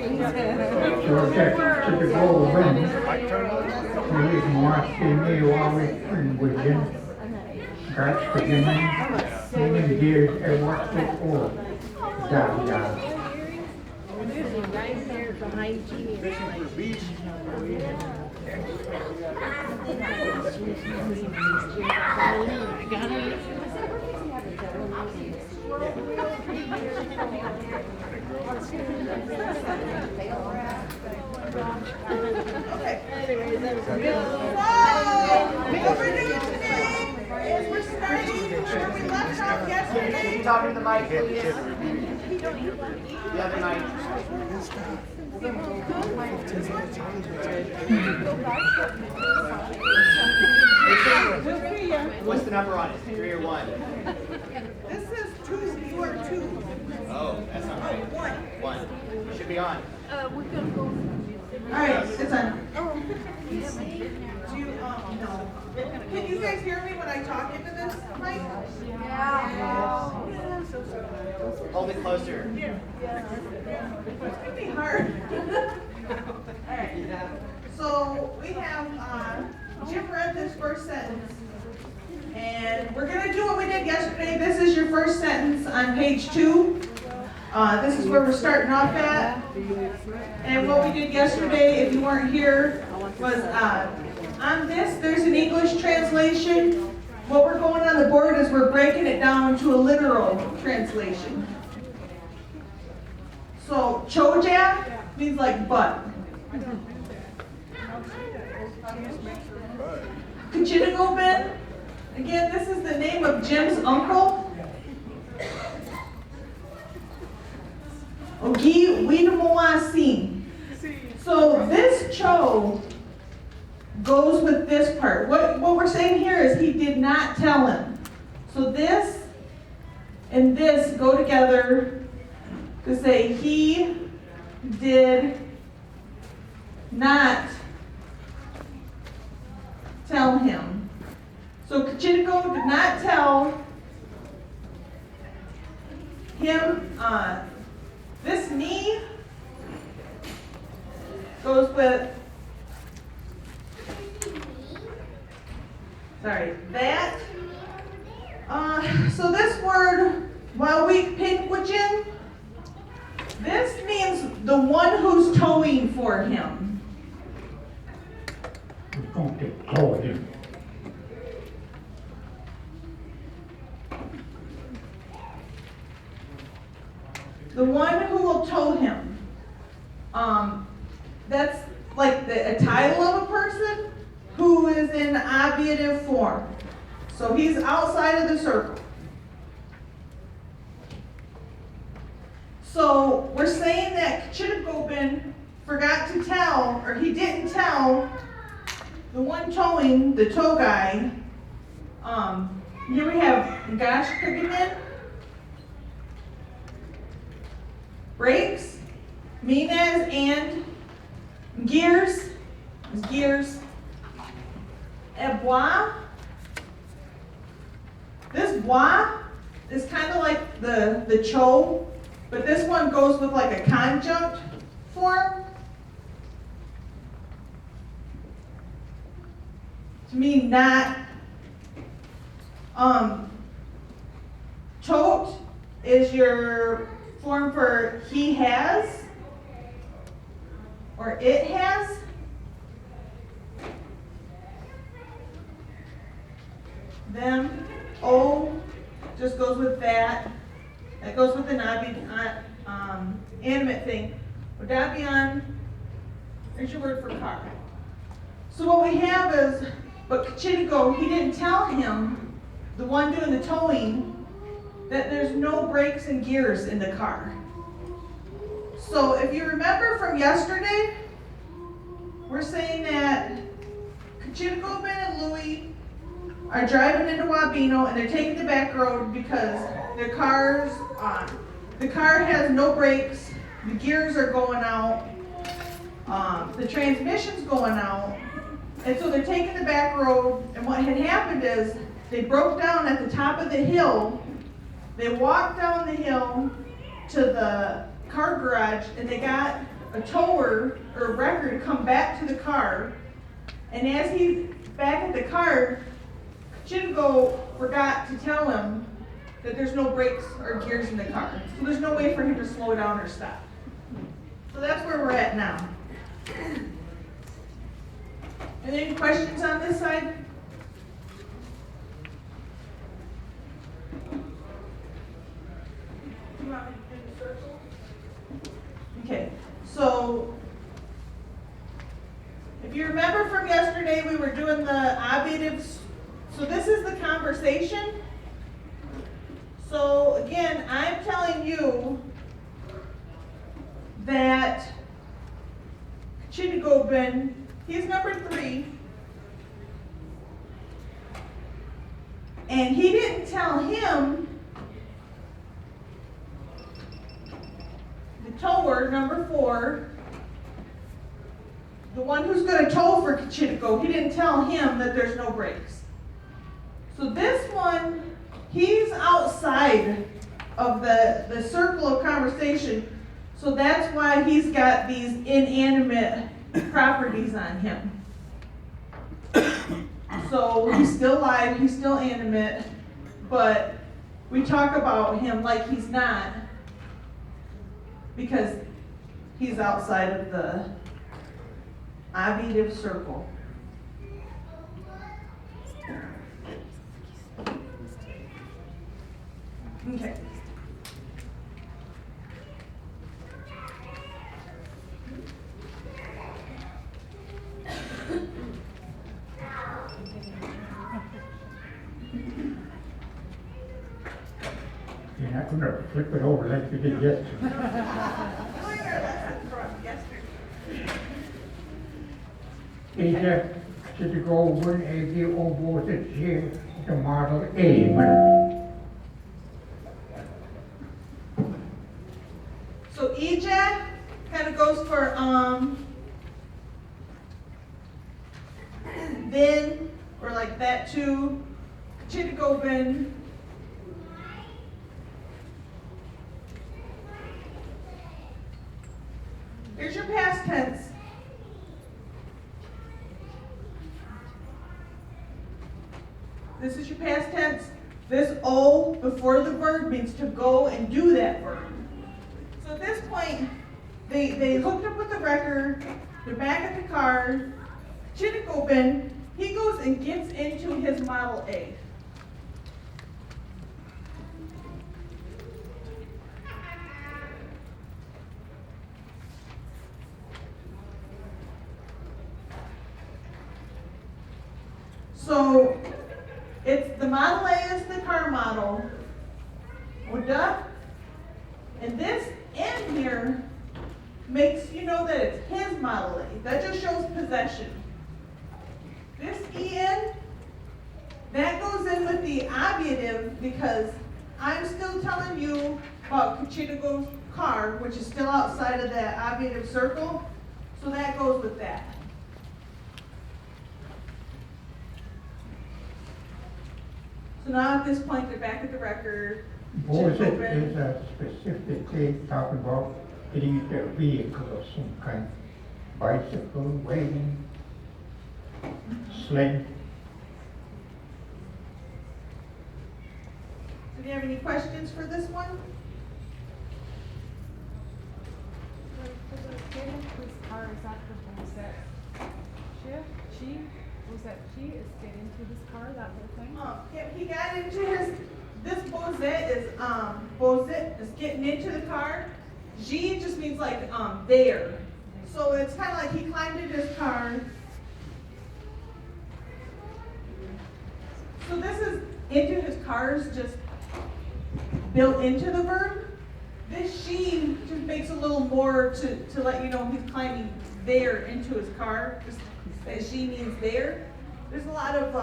So that to the goal win. You can watch me while we're in. That's the beginning gears and what's the all. Right there behind you. We're starting where we left off yesterday. Talk to the mic, please. The other mic. What's the number on it? 3 or 1? This is 2. You are 2. Oh, that's not right. 1. You should be on. We're gonna go. All right, it's on. Do you, no. Can you guys hear me when I talk into this mic? Yeah. Hold it closer. It's gonna be hard. All right. So we have Jim read this first sentence, and we're gonna do what we did yesterday. This is your first sentence on page 2. This is where we're starting off at. And what we did yesterday, if you weren't here, was on this, there's an English translation. What we're going on the board is we're breaking it down to a literal translation. So, choja means like butt. Kachitagobin, again, this is the name of Jim's uncle. Ogi Widamoasin. So this cho goes with this part. What we're saying here is he did not tell him. So this and this go together to say he did not tell him. So Kachitiko did not tell him. This knee goes with, that. So this word, Wawik Pinkwichin, this means the one who's towing for him. The one who will tow him. That's like a title of a person who is in ablative form. So he's outside of the circle. So we're saying that Kachitagobin forgot to tell, or he didn't tell the one towing, the tow guy. Here we have Gash Kaganin. Brakes, Minez, and gears is gears. Bois. This bois is kind of like the cho, but this one goes with like a conjunct form. To mean not. Tote is your form for he has or it has. Them, O just goes with that. That goes with an animate thing. Odabion, there's your word for car. So what we have is, but Kachitiko, he didn't tell him, the one doing the towing, that there's no brakes and gears in the car. So if you remember from yesterday, we're saying that Kachitagobin and Louie are driving into Wabino and they're taking the back road because the car has no brakes, the gears are going out, the transmission's going out, and so they're taking the back road, and what had happened is they broke down at the top of the hill. They walked down the hill to the car garage and they got a tower or a wrecker to come back to the car. And as he's back at the car, Chittigo forgot to tell him that there's no brakes or gears in the car. So there's no way for him to slow down or stop. So that's where we're at now. And any questions on this side? Okay, so if you remember from yesterday, we were doing the abatives. So this is the conversation. So again, I'm telling you that Chittigobin, he's number 3. And he didn't tell him, the tower, number 4, the one who's going to tow for Chittigo, he didn't tell him that there's no brakes. So this one, he's outside of the circle of conversation. So that's why he's got these inanimate properties on him. So he's still alive, he's still animate, but we talk about him like he's not. because he's outside of the obviative circle. Okay. You're not gonna flip it over like you did yesterday. Ella should go over and give over the model A. So EJAC kind of goes for then, or like that too, Chittagobin. Here's your past tense. This is your past tense. This O before the verb means to go and do that verb. So at this point, they hooked up with the record, they're back at the car. Chittagobin, he goes and gets into his Model A. So it's the Model A is the car model. Duh. And this N here makes you know that it's his Model A. That just shows possession. This EN, that goes in with the obviative because I'm still telling you about Kachitago's car, which is still outside of that obviative circle. So that goes with that. So now at this point, they're back at the record. Both is specifically talking about getting into a vehicle of some kind, bicycle, wagon, sled. Do you have any questions for this one? For the getting into his car, is that the was that she is get into his car, that whole thing? Yeah, he got into his, this Bozet is getting into the car. G just means like there. So it's kind of like he climbed into his car. So this is into his car is just built into the verb. This she just makes a little more to let you know he's climbing there into his car. Just that she means there. There's a lot of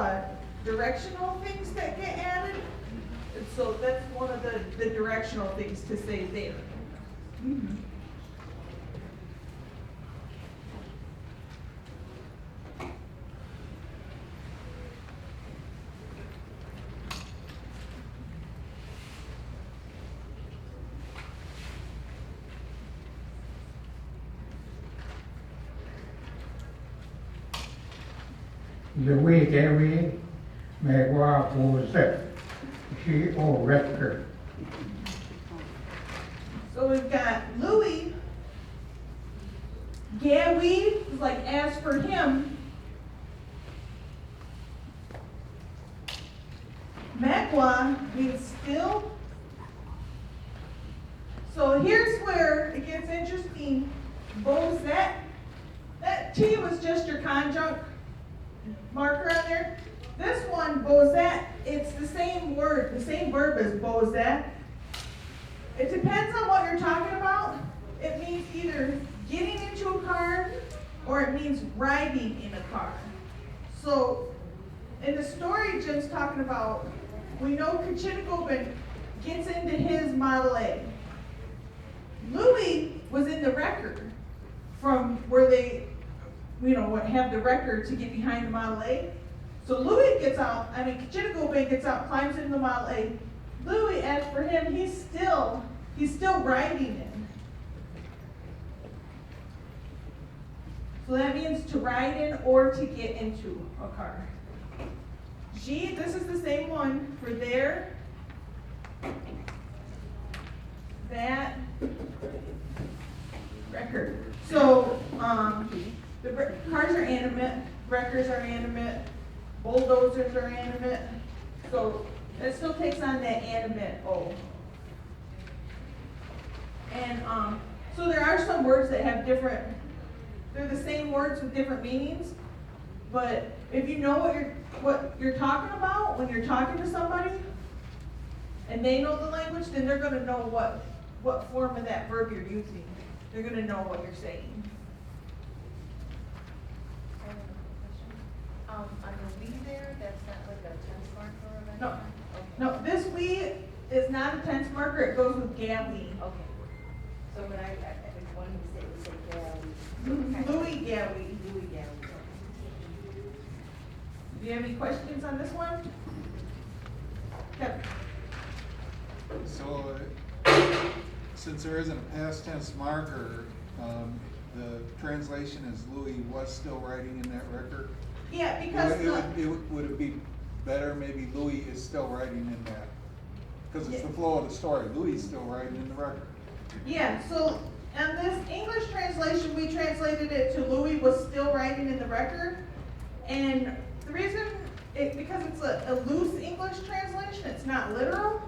directional things that get added. And so that's one of the directional things to say there. Mm-hmm. Louis Gary Megwa Bozet, she or record. So we've got Louis. Gawi is like as for him. Magua means still. So here's where it gets interesting. Bozet, that T was just your conjunct marker on there. This one, Bozet, it's the same word, the same verb as Bozet. It depends on what you're talking about. It means either getting into a car or it means riding in a car. So in the story Jim's talking about, we know Kachitagobin gets into his Model A. Louis was in the record from where they have the record to get behind the Model A. So Louis gets out, Kachitagobin gets out, climbs into the Model A. Louis, as for him, he's still riding it. So that means to ride in or to get into a car. G, this is the same one for there, that, record. So, the cars are animate, wreckers are animate, bulldozers are animate. So it still takes on that animate O. And so there are some words that have different, they're the same words with different meanings, but if you know what you're talking about when you're talking to somebody, and they know the language, then they're gonna know what form of that verb you're using. They're gonna know what you're saying. On the we there, that's not like a tense marker or anything? No, Okay. no, this we is not a tense marker, it goes with Gally. Okay. So when I wanted to say, it would say Gally. Louis Gally. Louis Gally. Do you have any questions on this one? Kevin? So, since there isn't a past tense marker, the translation is Louis was still writing in that record? Yeah, because Would it be better, maybe Louis is still writing in that? Because it's the flow of the story, Louis is still writing in the record. yeah, so in this English translation, we translated it to Louis was still writing in the record. And the reason, because it's a loose English translation, it's not literal.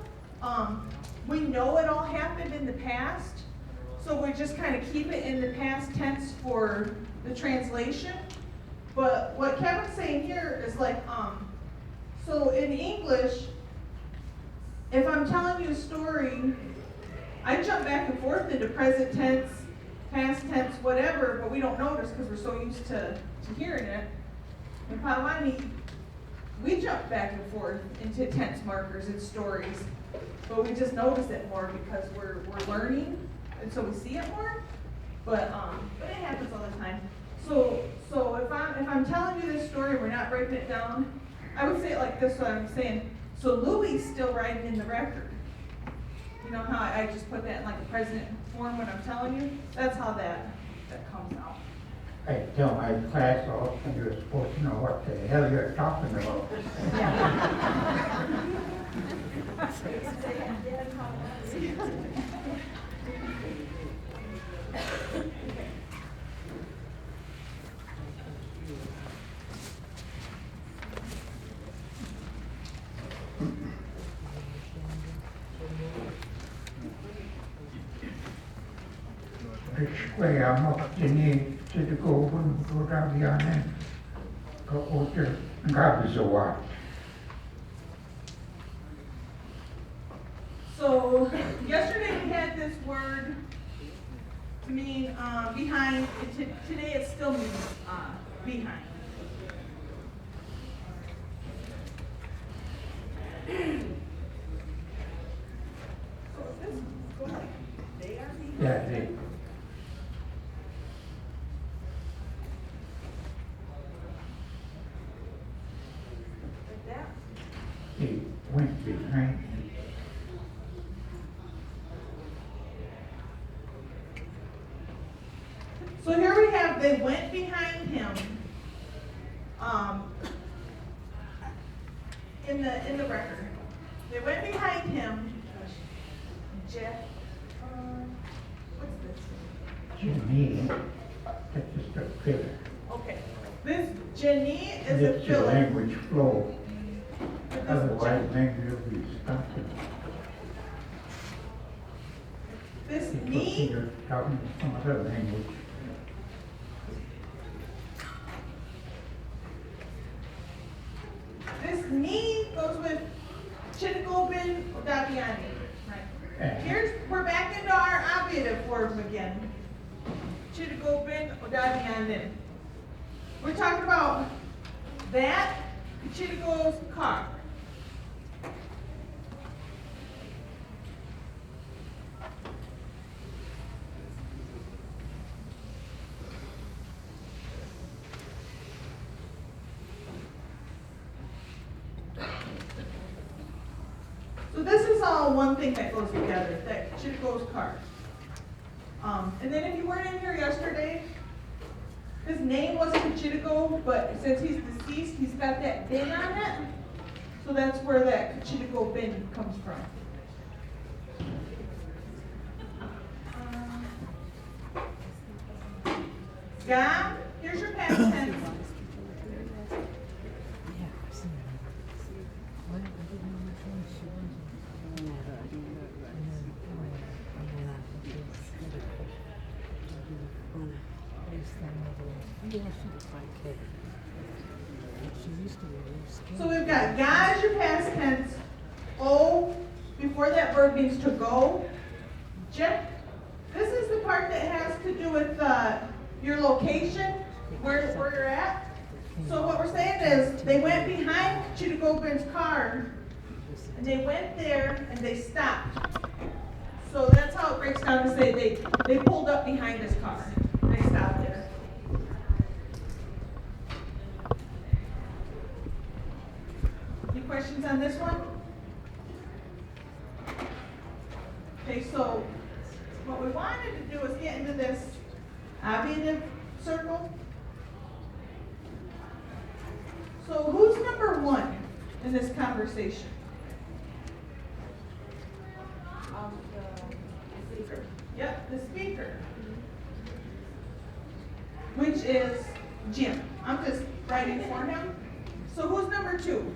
We know it all happened in the past, so we just kind of keep it in the past tense for the translation. But what Kevin's saying here is like, so in English, if I'm telling you a story, I jump back and forth into present tense, past tense, whatever, but we don't notice because we're so used to hearing it. In Potawatomi, we jump back and forth into tense markers and stories, but we just notice it more because we're learning, and so we see it more. But it happens all the time. So if I'm telling you this story, we're not breaking it down. I would say it like this: what I'm saying. So Louis is still writing in the record. You know how I just put that in like a present form when I'm telling you? That's how that comes out. I tell my class all, you're supposed to know what the hell you're talking about. Square mochtini to go and go down the island. Go to Gabizawa. So yesterday we had this word to mean behind. Today it still means behind. So is this go like they are behind? Yeah, they. Like that? He went behind him. So here we have they went behind him. In the record, they went behind him. Jeff, what's this? Jimmy, that's just a filler. Okay, this Jenny is It's a your filler. language flow. Otherwise, language will be stuck. This Because me, you're talking some other language. this me goes with Chittigobin Odabiani. Right. We're back into our obviative form again. Chittigobin Odabiani. We're talking about that Chittigo's car. So this is all one thing that goes together, that Chittigo's car. And then if you weren't in here yesterday, his name wasn't Chittigo, but since he's deceased, he's got that bin on it. So that's where that Chittigo bin comes from. Ga, here's your past tense. So we've got ga is your past tense. O, before that verb means to go. Je, this is the part that has to do with your location, where you're at. So what we're saying is, they went behind Chitagobin's car, and they went there, and they stopped. So that's how it breaks down to say they pulled up behind his car. They stopped there. Any questions on this one? Okay, so what we wanted to do is get into this ablative circle. So who's number one in this conversation? The speaker. Yep, the speaker. Which is Jim. I'm just writing for him. So who's number two?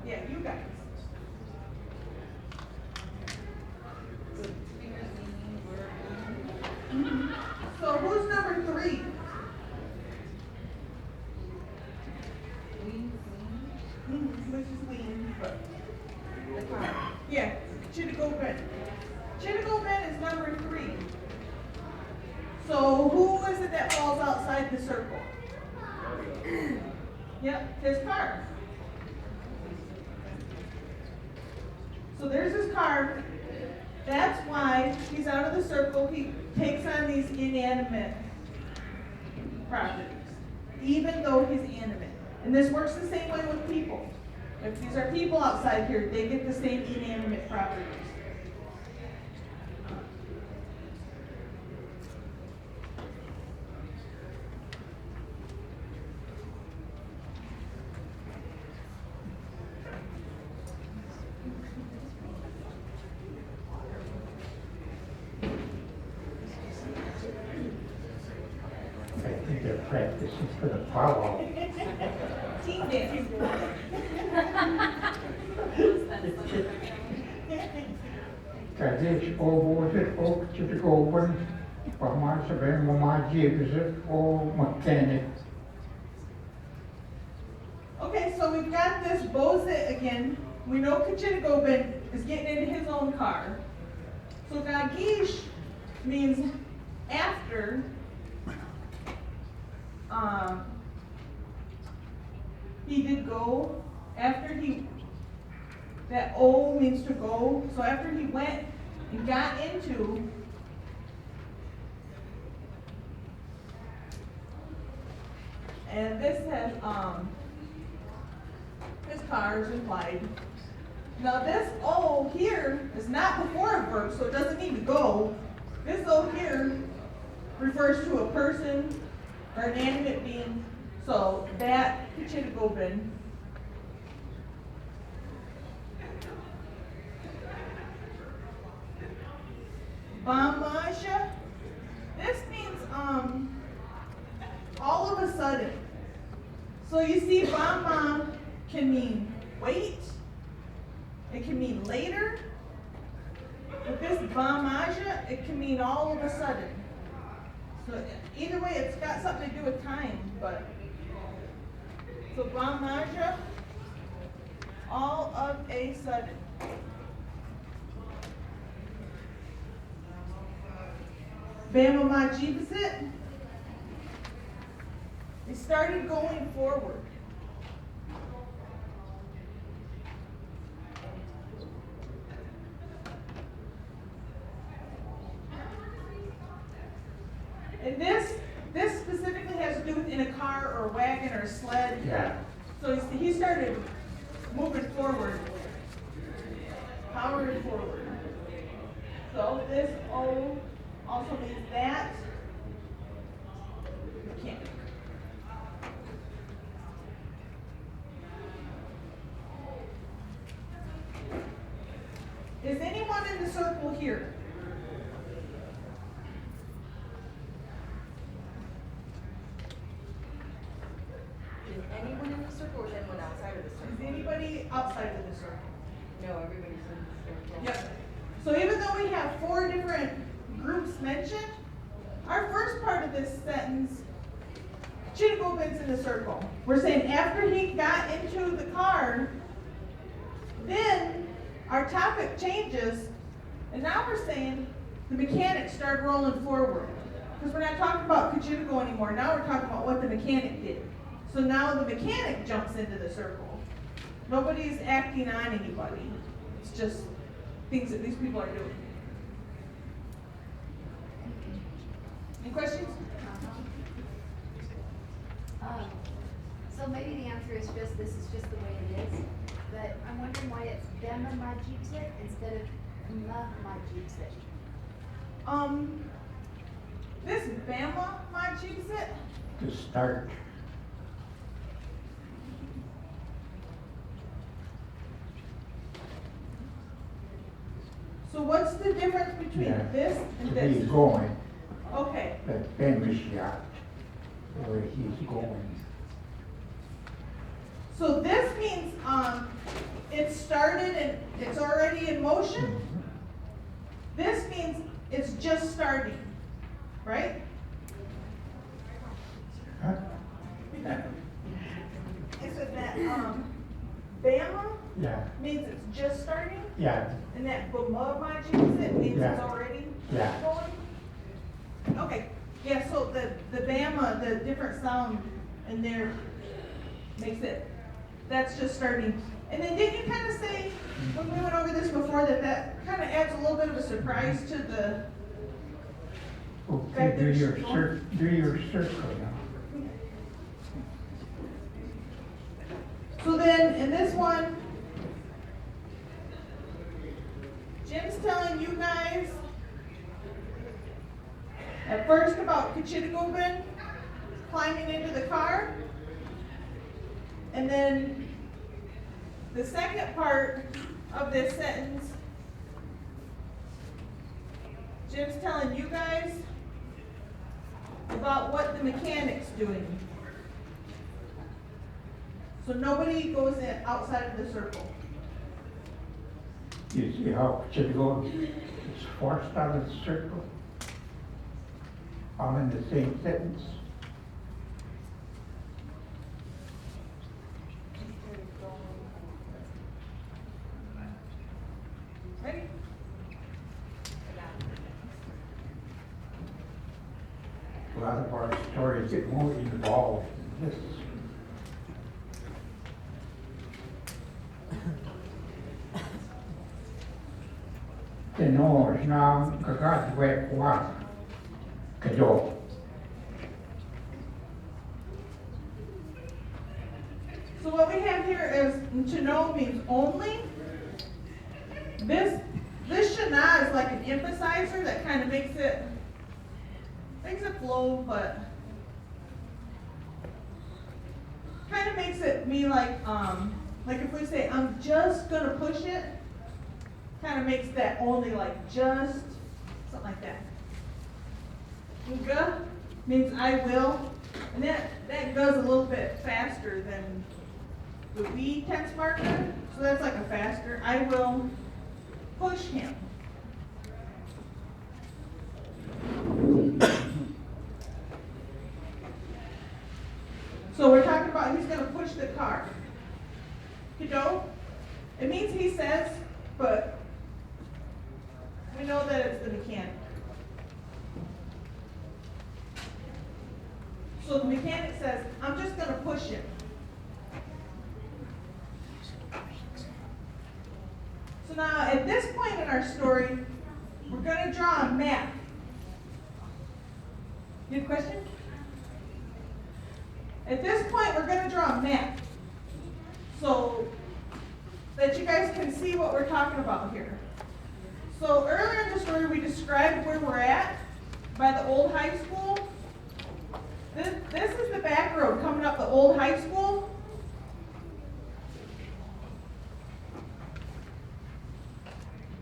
Yeah, you guys. So who's number three? Which is lean. Yeah, Chitagobin. Chitagobin is number three. So who is it that falls outside the circle? Yep, his car. So there's his car. That's why he's out of the circle. He takes on these inanimate properties, even though he's animate. And this works the same way with people. If these are people outside here, they get the same inanimate properties. I think they're practicing for the powwow. Team dance. Kiedyś owoce Chitagobin, pamar sobie mama dziewczę o mechanic. Okay, so we've got this Bozit again. We know Chitagobin is getting into his own car. So Gagish means after. He did go. After that O means to go. So after he went and got into and this has his car is implied. Now this O here is not before a verb, so it doesn't mean to go. This O here refers to a person or an animate being. So that Chitagobin. Bamaja. This means all of a sudden. So you see Bama can mean wait. It can mean later. With this Bamaja, it can mean all of a sudden. So either way, it's got something to do with time, but so Bamaja, all of a sudden. Bamamajibasit, they started going forward. And this specifically has to do with in a car or a wagon or a sled. Yeah. So he started moving forward, powering forward. So this O also means that mechanic. Is anyone in the circle here? know everybody's in the circle. Yep. So even though we have 4 different groups mentioned, our first part of this sentence, Chittigobin's in the circle. We're saying after he got into the car, then our topic changes, and now we're saying the mechanic started rolling forward. Because we're not talking about Chittigo anymore. Now we're talking about what the mechanic did. So now the mechanic jumps into the circle. Nobody's acting on anybody. It's just things that these people are doing. Any questions? So maybe the answer is just, this is just the way it is, but I'm wondering why it's Bema Majibsit instead of Ma Majibsit. This Bama Majibsit, To start. so what's the difference between Yeah. this and To this? be going, Okay, that famous yacht, where he's going. so this means, it started and it's already in motion. This means it's just starting, right? Huh? It said that, Bama Yeah, means it's just starting, yeah, and that Bama Majibsit means Yeah. it's already Yeah. going? Okay, yeah, so the Bama, the different sound in there makes it, that's just starting. And then didn't you kind of say, when we went over this before, that kind of adds a little bit of a surprise to the, okay, do your circle now. so then in this one, Jim's telling you guys at first about Chittigobin climbing into the car. And then the second part of this sentence, Jim's telling you guys about what the mechanic's doing. So nobody goes in outside of the circle. You see how Chittigo is forced out of the circle? All in the same sentence. Ready? A lot of our stories get more involved in this. Tenor na kagatwe kwa kado. So what we have here is to know means only. This shana is like an emphasizer that kind of makes it flow, but kind of makes it mean like if we say I'm just gonna push it, kind of makes that only like just something like that. Uga means I will, and that goes a little bit faster than the we tense marker, so that's like a faster. I will push him. So we're talking about he's going to push the car. Kiddo, it means he says, but we know that it's the mechanic. So the mechanic says, I'm just going to push him. So now at this point in our story, we're going to draw a map. You have a question? At this point, we're going to draw a map so that you guys can see what we're talking about here. So earlier in the story, we described where we're at by the old high school. This is the back road coming up the old high school.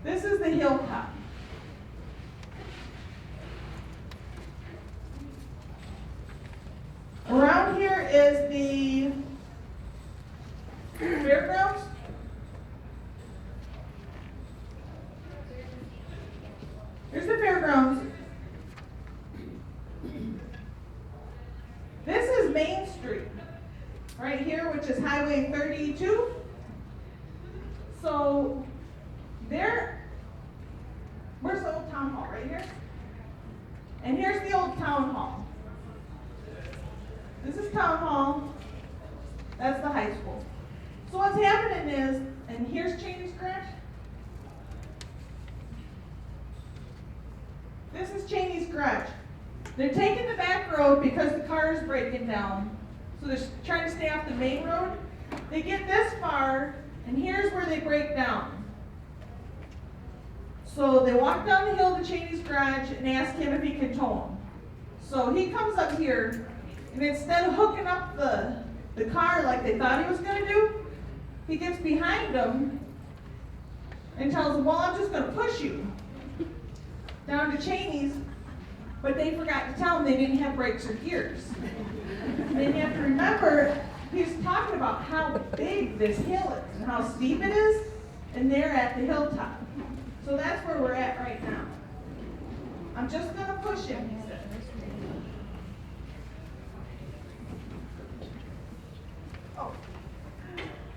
This is the hilltop. Around here is the fairgrounds. Highway 32. So where's the old town hall? Right here? And here's the old town hall. This is town hall. That's the high school. So what's happening is, and here's Cheney's Garage. This is Cheney's Garage. They're taking the back road because the car is breaking down. So they're trying to stay off the main road. They get this far, and here's where they break down. So they walk down the hill to Cheney's Garage and ask him if he can tow them. So he comes up here, and instead of hooking up the car like they thought he was going to do, he gets behind them and tells them, well, I'm just going to push you down to Cheney's, but they forgot to tell him they didn't have brakes or gears. And you have to remember, he's talking about how big this hill is and how steep it is, and they're at the hilltop. So that's where we're at right now. I'm just going to push him, he said. Oh,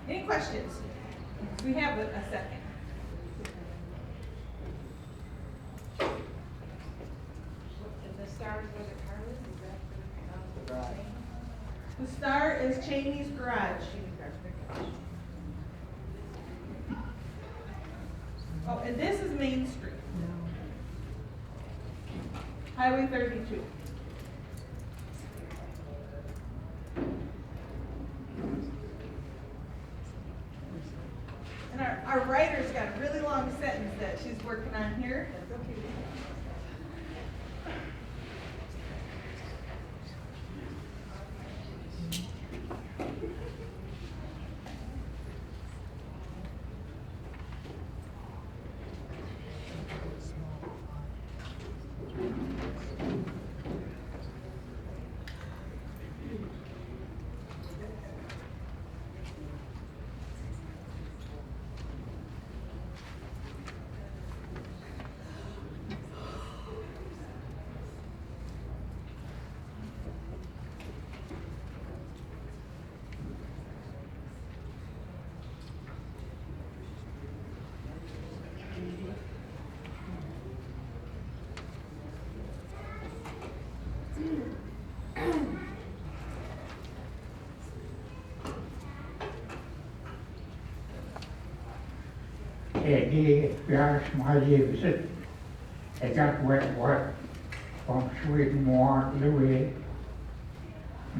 any questions? We have a second. The star is where the car is that Right. The star is Cheney's Garage. Oh, and this is Main Street. Highway 32. And our writer's got a really long sentence that she's working on here. Det jag som har ljuset. I got wet work from Sweden Louis.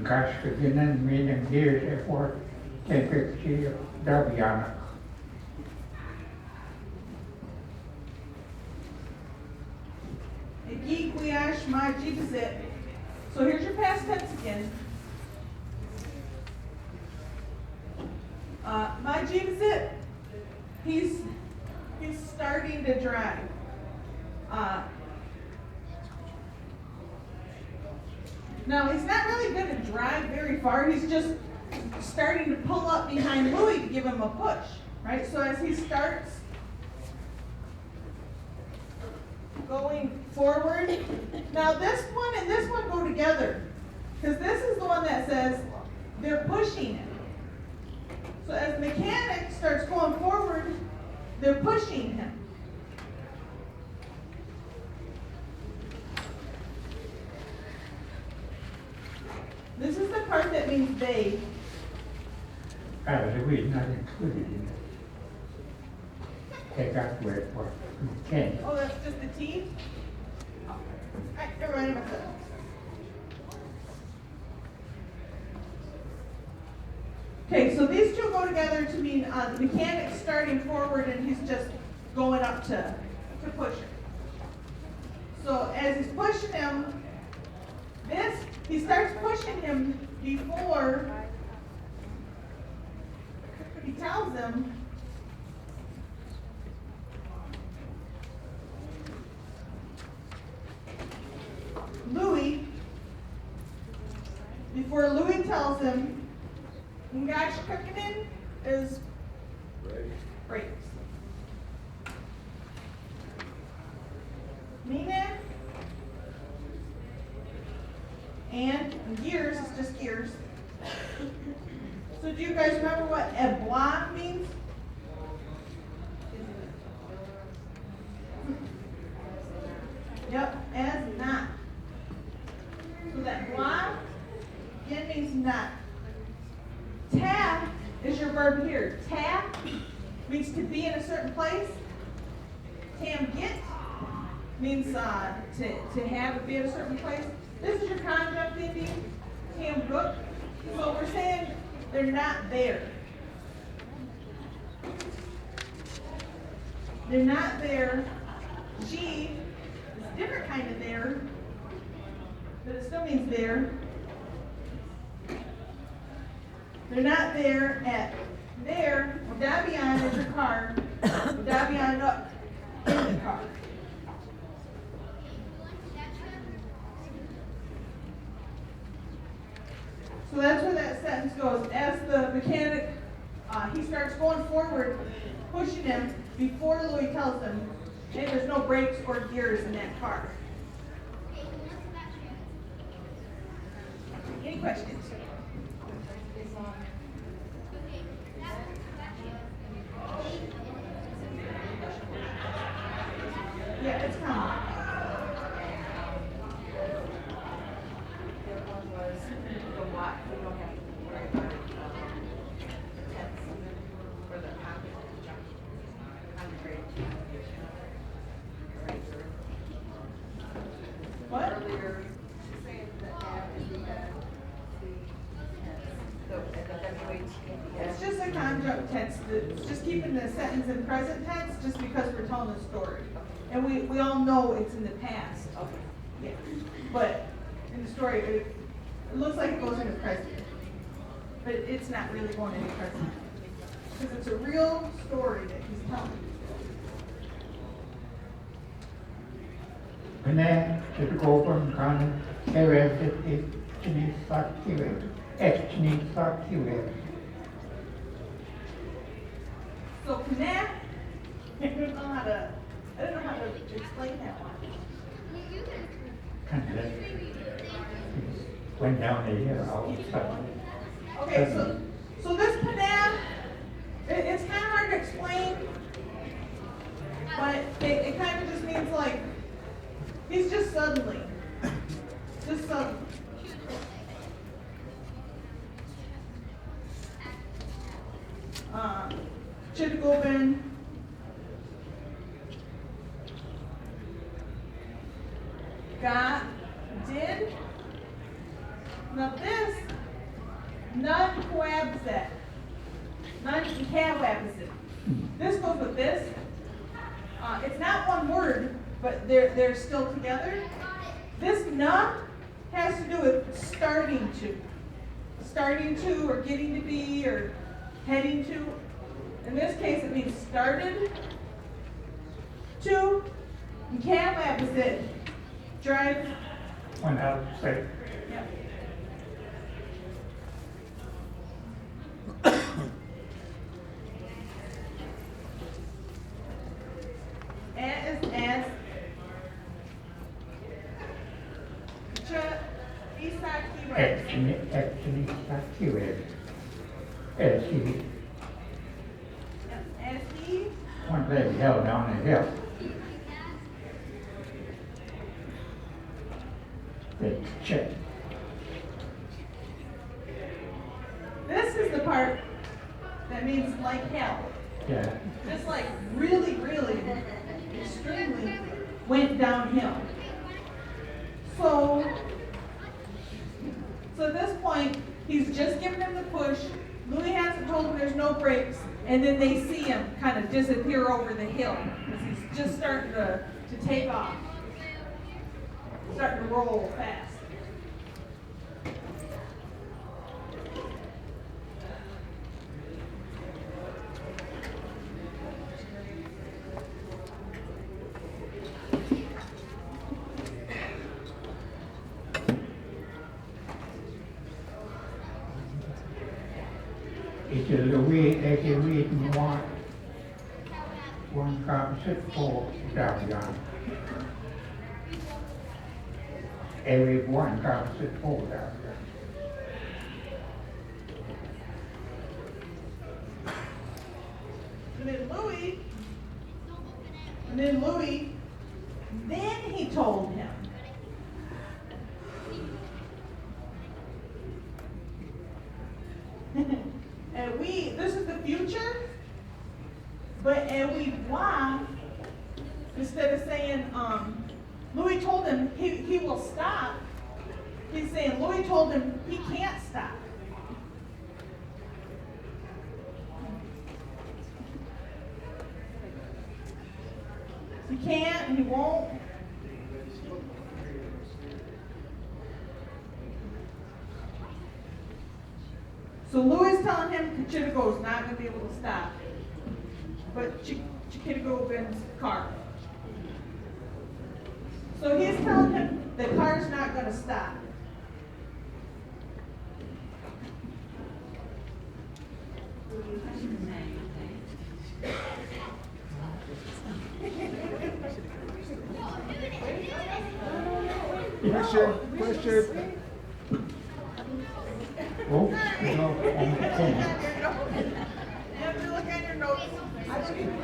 Gas beginnen med en gears for temperature Daviana. So here's your past tense again. Majibzit, he's starting to drive. Now he's not really going to drive very far. He's just starting to pull up behind Louis to give him a push, right? So as he starts going forward, now this one and this one go together, because this is the one that says they're pushing it. So as the mechanic starts going forward, they're pushing him. This is the part that means they. Louis not included in it. They got wet work from Ken. Oh, that's just the T? Alright, never mind about that. Okay, so these two go together to mean the mechanic's starting forward and he's just going up to push it. So as he's pushing him, he starts pushing him before he tells him before Louis tells him, Ngash cooking is brakes. Mina and gears is just gears. So So do you guys remember what ebois means? Yep, as not. So that bois again means not. Tap is your verb here. Tap means to be in a certain place. Tam get means to have or be in a certain place. This is your conjunct ending. Tam gook. So we're saying they're not there. They're not there. G is a different kind of there, but it still means there. They're not there at there. Dabian is your car. Dabian up in the car. So that's where that sentence goes. As the mechanic, he starts going forward, pushing him before Louis tells him, hey, there's no brakes or gears in that car. Any questions? Yeah, it's coming. What? Earlier, she's saying that have is the It's just a conjunct tense. It's just keeping the sentence in present tense just because we're telling a story. And we all know it's in the past. Okay. Yeah. But in the story, it looks like it goes into present. But it's not really going into present. Because it's a real story that he's telling. Мене підкопом кан евертити чини сактиве, ечни сактиве. So connect, I don't know how to explain that one. Kind of went down the hill outside. Okay, so this panam, it's kind of hard to explain, but it kind of just means like, he's just suddenly. Chitgoben. Got, did. Now this, none coabset. None coabset. This goes with this. It's not one word, but they're still together. This not has to do with starting to. Starting to, or getting to be, or heading to. In this case, it means started to. And coabset, drive. Went outside. Yep. As Actually sactive. As he one leg held down the hill. The check. This is the part that means like hell. Yeah. Just like really, really, extremely went downhill. So at this point, he's just giving him the push. Louis hasn't told him there's no brakes, and then they see him kind of disappear over the hill because he's just starting to take off, starting to roll fast. It is the way that you read and want. One comes at 4 down yonder. Every one comes at 4 down there. And then Louis, then he told him. And this is the future, and we want, instead of saying, Louis told him he will stop, he's saying Louis told him he can't stop. He can't and he won't. So Louis is telling him Chitigo is not going to be able to stop. But Chitigo wins Carla. So he's telling him the car's not going to stop. Question. Oh, no, on the phone. You have to look at your notes. I don't even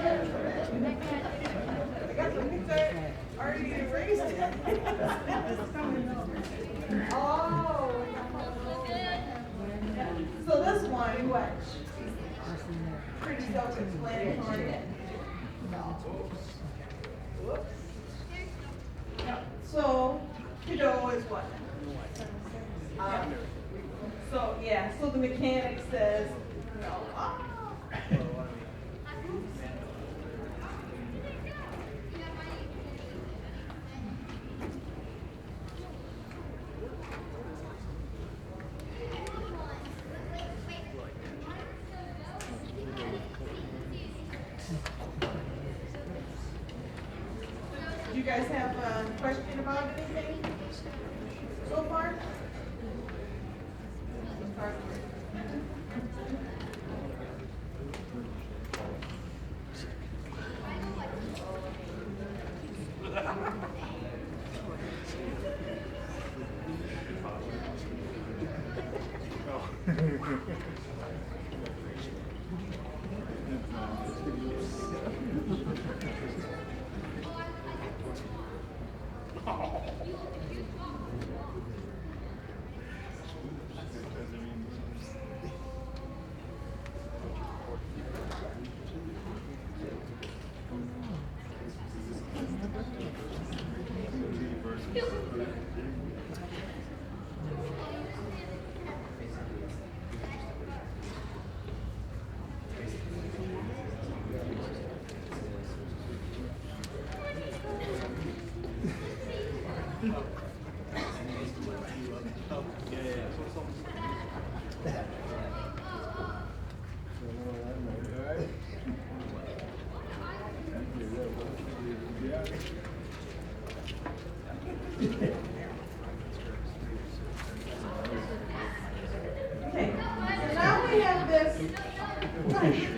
I got the picture already erased it. Oh. So this one, what? Pretty self-explanatory. Whoops. Yep. So, kiddo is what? So the mechanic says, no. Do you guys have a question about anything so far?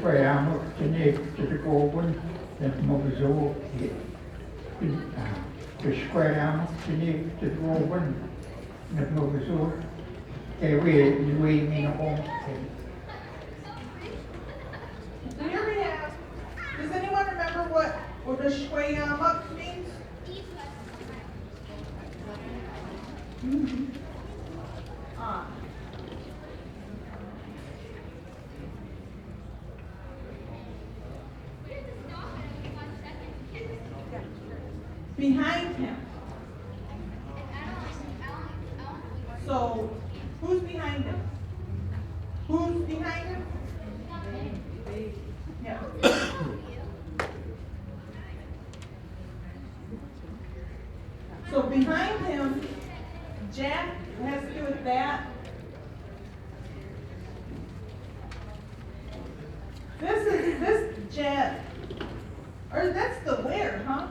Spijamo te kopen, dat mogen zo. Dus spijamo te kopen, dat mogen zo. Kijk, weet me nog om. Does anyone remember what the shweyamak means? Behind him. So, who's behind him? Who's behind him? Yeah. So behind him, Jack has to do with that. This Jack, or that's the where, huh?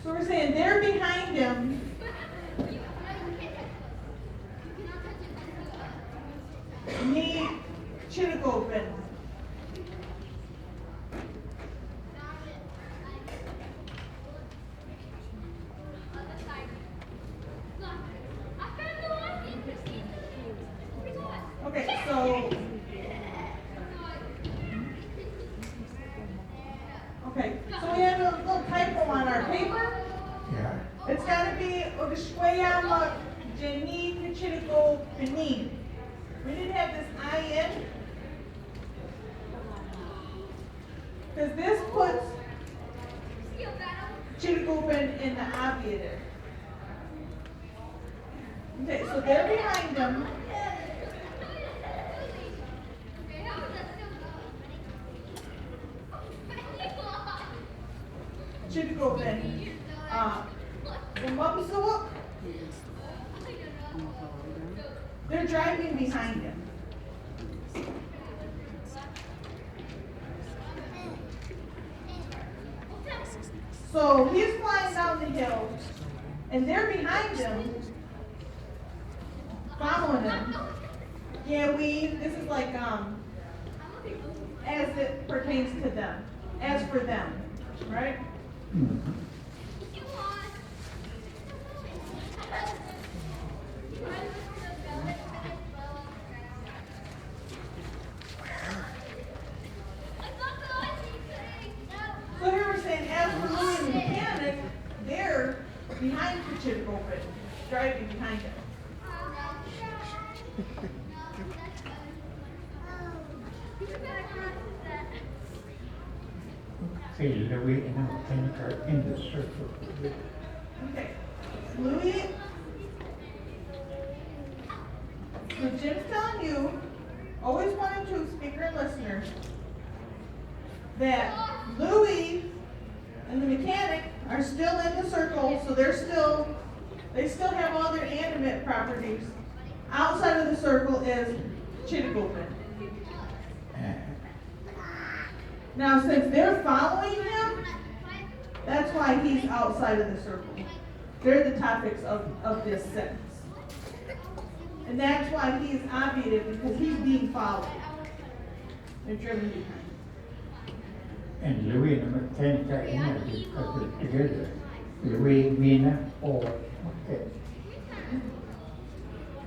So we're saying they're behind him. Need Chitigopen. Okay, typo on our paper. Yeah. It's gotta be Ogashwayama Jani Kichirigo Benin. We didn't have this I in. Because this puts Chirigoben in the obviative. Okay, so they're behind them. Chirigoben. Umabusawak. They're driving behind him. So he's flying down the hill, and they're behind him, following him. Yeah, this is like, as it pertains to them, as for them, right? So here we're saying, as for Louis and the mechanic, they're behind the chip open, driving behind him. Say Louis and the mechanic are in the circle. Okay. Louis, so Jim's telling you, always 1 and 2, speaker and listener, that Louis and the mechanic are still in the circle, so they still have all their animate properties. Outside of the circle is Chittigopen. Now, since they're following him, that's why he's outside of the circle. They're the topics of this sentence. And that's why he's obviated, because he's being followed. They're driven behind. And Louis and the mechanic are in there because they're together. Louis, Mina, or okay.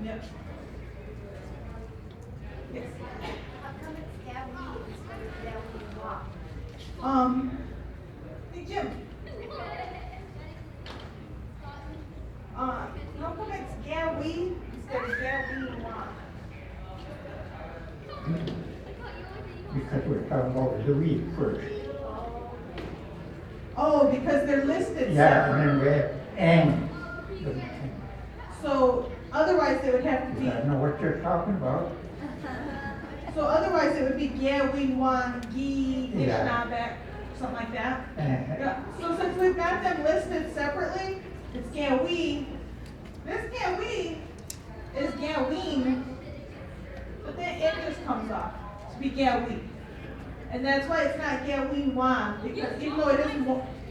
Yep. Yes. How come it's Gabby instead of Gabby Walk? Hey Jim. How come it's Gawi instead of Gawi Wong? Because we're talking about Louis first. Oh, because they're listed Yeah, separate. and then we have and the mechanic. So otherwise it would have to I be, know what you're talking about. so otherwise it would be Gawi Wong, Gi, Yeah. Ishnabek, something like that. Uh-huh. Yeah. So since we've got them listed separately, it's Gawi. This Gawi is Gawin, but then it just comes off to be Gawi. And that's why it's not Gawin Wan, because even though it isn't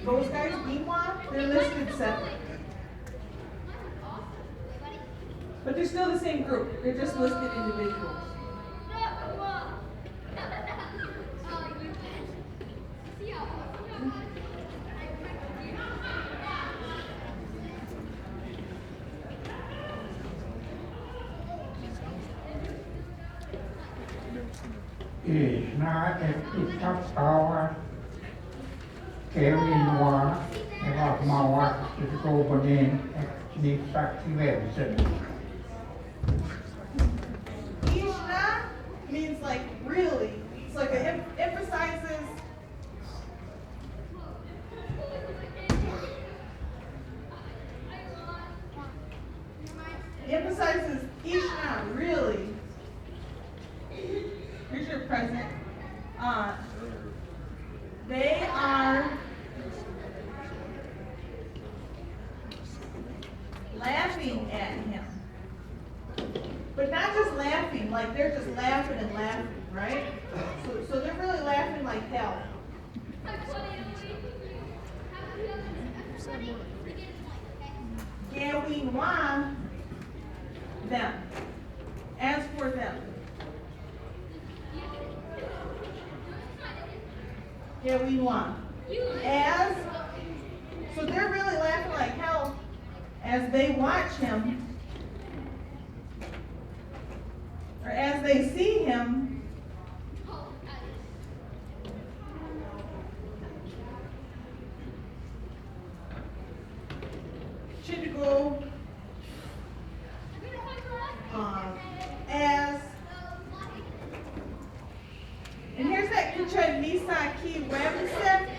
those guys, Wan, they're listed separate. But they're still the same group. They're just listed individuals. Ishna Ekutapawa Kerinwa Evakmawa Chitikobanin Ekni Sakti Websen. Ishna means like really. It's like it emphasizes Ishna really. Here's your present. They are laughing at him. But not just laughing, like they're just laughing and laughing, right? So they're really laughing like hell. Yeah, we want them. As for them. Yeah, we want. As, so they're really laughing like hell as they watch him, or as they see him go as, and here's that Kucha Nisa Ki Website.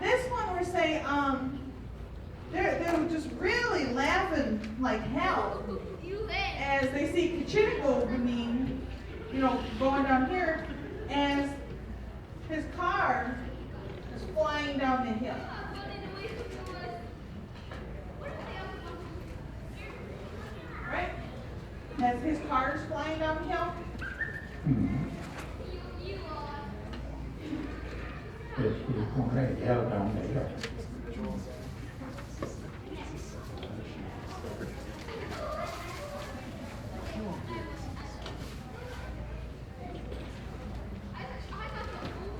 This one we're saying, they're just really laughing like hell as they see Kachinigo Benin, going down here as his car is flying down the hill. Right? As his car is flying down the hill. Yes, he's going right hell down the hill.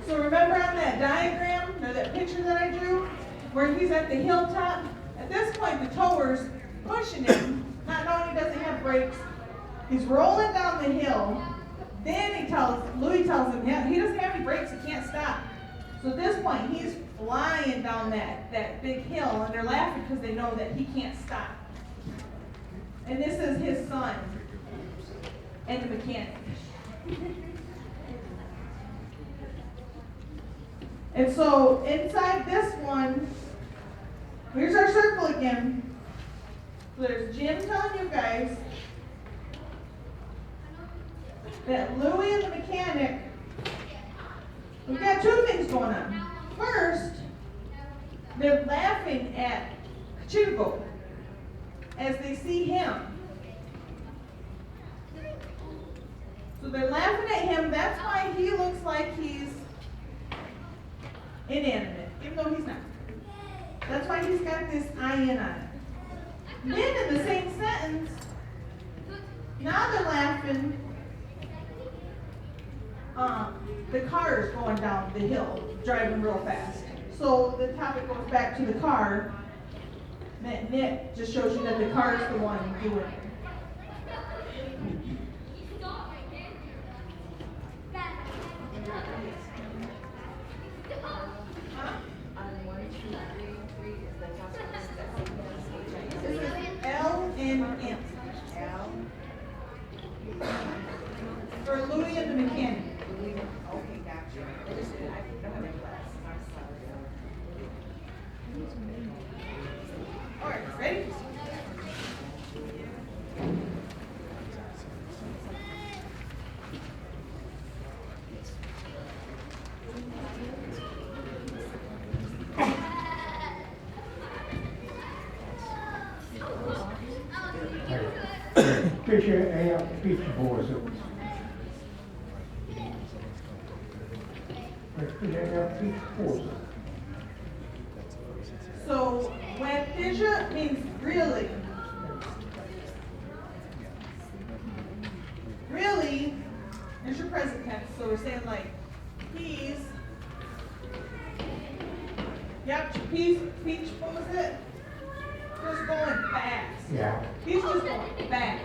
So remember on that diagram, or that picture that I drew, where he's at the hilltop? At this point, the tower's pushing him, not knowing he doesn't have brakes. He's rolling down the hill. Then Louis tells him he doesn't have any brakes, he can't stop. So at this point, he's flying down that big hill, and they're laughing because they know that he can't stop. And this is his son and the mechanic. And so inside this one, here's our circle again. So there's Jim telling you guys that Louis and the mechanic, we've got two things going on. First, they're laughing at Chico as they see him. So they're laughing at him. That's why he looks like he's inanimate, even though he's not. That's why he's got this IN on it. Then in the same sentence, now they're laughing. The car is going down the hill, driving real fast. So the topic goes back to the car. That Nick just shows you that the car is the one doing it. L and M. For Louis and the mechanic. Okay, gotcha. I don't have any class. I'm sorry. All right, ready? Fisher är pitchbåset. So when Fisher means really. Really is your present tense. So we're saying like he's. Yep, peach was it? Just going fast. Yeah. He's just going fast.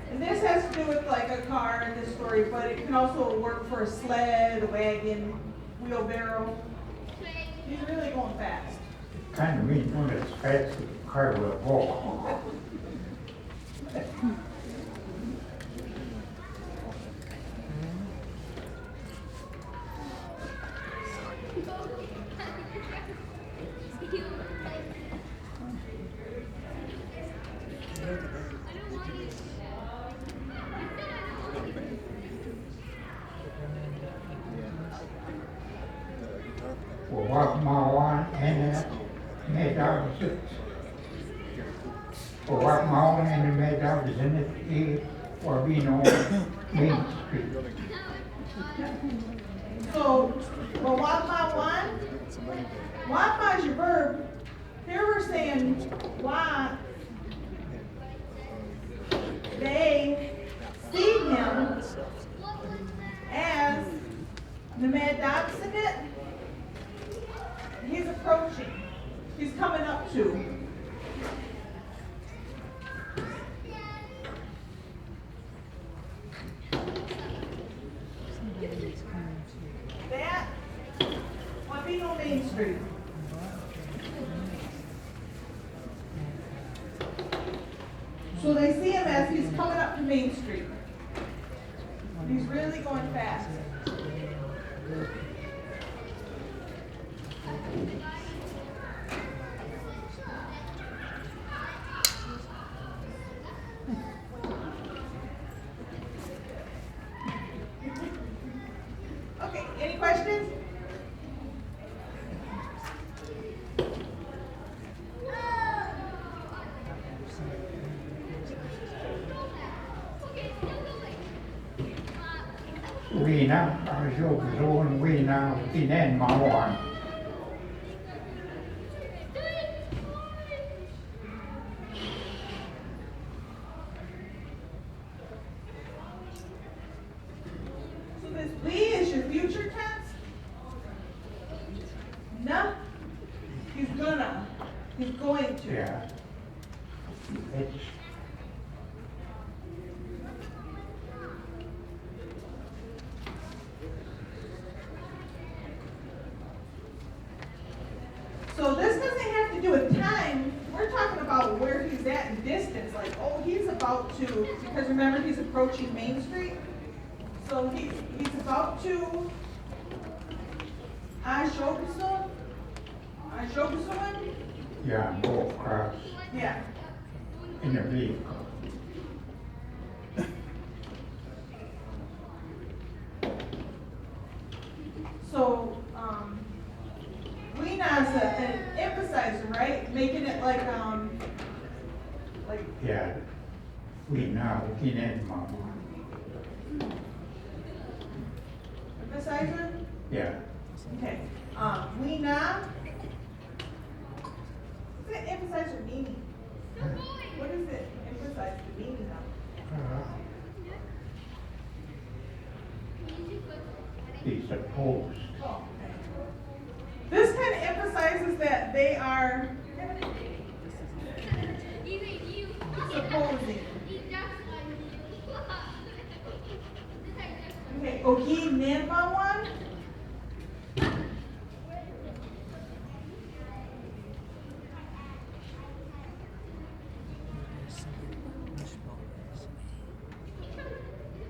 And this has to do with like a car in this story, but it can also work for a sled, a wagon, wheelbarrow. He's really going fast. Kind of means one that's fast, the car will walk. Wakmawan en medavisset. Voor Wakmawan en de medavis in het eer voor Wino Main Street. So, well, Wakma is your verb. Here we're saying why they see him as the mad dog's in it. He's approaching. He's coming up to. That Street. So they see him as he's coming up to Main Street. He's really going fast. Okay, any questions? Viina, suun viina, pinen mauan. So this we is your future tense? No. He's gonna. He's going to. Yeah. It's So this doesn't have to do with time. We're talking about where he's at in distance. Like, oh, he's about to, because remember he's approaching Main Street. So he's about to Ashokusun. yeah, go across Yeah. in a vehicle. So Weena's an emphasizer, right? Making it like Yeah, viina, pinen mauan. emphasizer. Yeah, Okay. Weena. What's it emphasize your meaning? What does it emphasize the meaning of? he's supposed. Oh, okay. This kind of emphasizes that they are supposing. Okay, Ogi Nanba one.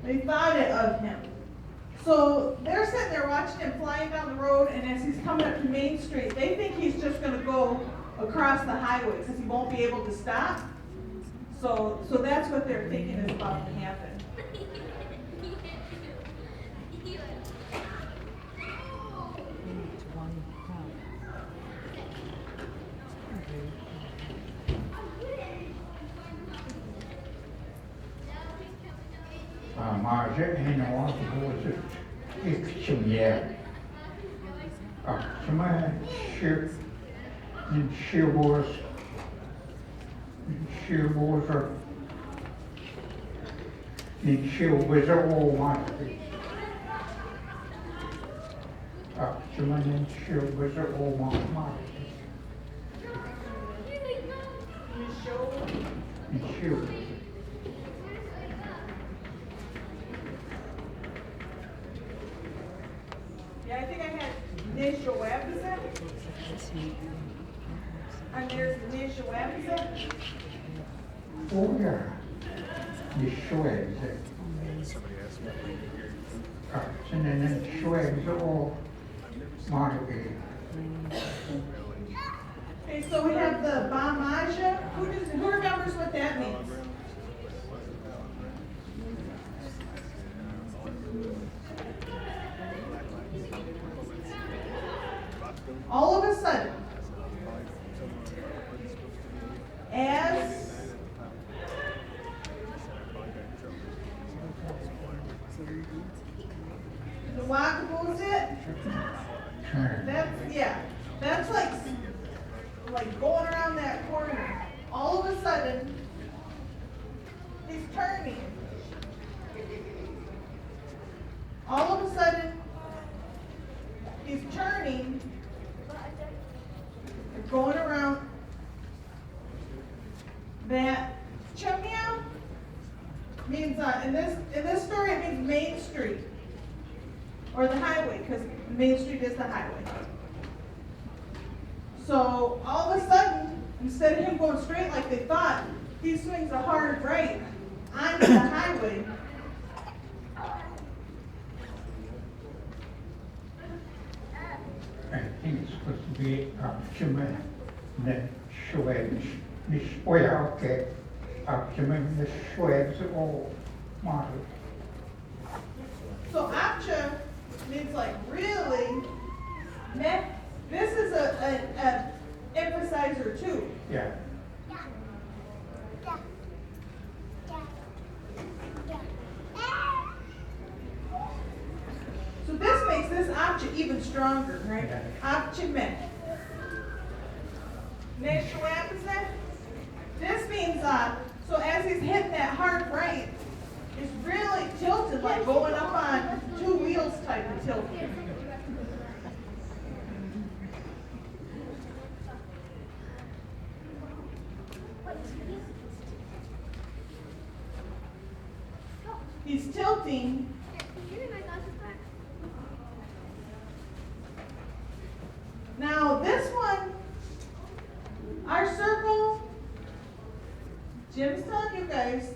They thought it of him. So they're sitting there watching him flying down the road, and as he's coming up to Main Street, they think he's just going to go across the highway because he won't be able to stop. So that's what they're thinking is about to happen. Maje en overhovedet ikke som jeg. Som er en 7-års over. Som er en 7-års over. En 7. Yeah, I think I had Nishoab, is it? And there's Nishoab, is it? Oh, yeah. The Schwebs. And then the Schwebs all Margate. Okay, so we have the Bamaja. Who remembers what that means? All of a sudden, as the Wakaboos it, that's like going around that corner. All of a sudden, he's turning. All of a sudden, he's turning. Going around that Chumia means in this story it means Main Street or the highway because Main Street is the highway. So all of a sudden, instead of him going straight like they thought, he swings a hard right onto the highway. I think it's supposed to be optimum the Schwebs. The Schwebs, optimum the Schwebs all model. So option means like really. This is a emphasizer too. Yeah. So this makes this option even stronger, right? Yeah. Option. This means so as he's hitting that hard right, it's really tilted, like going up on two wheels type of tilt. He's tilting. Now this one, our circle, Jim's telling you guys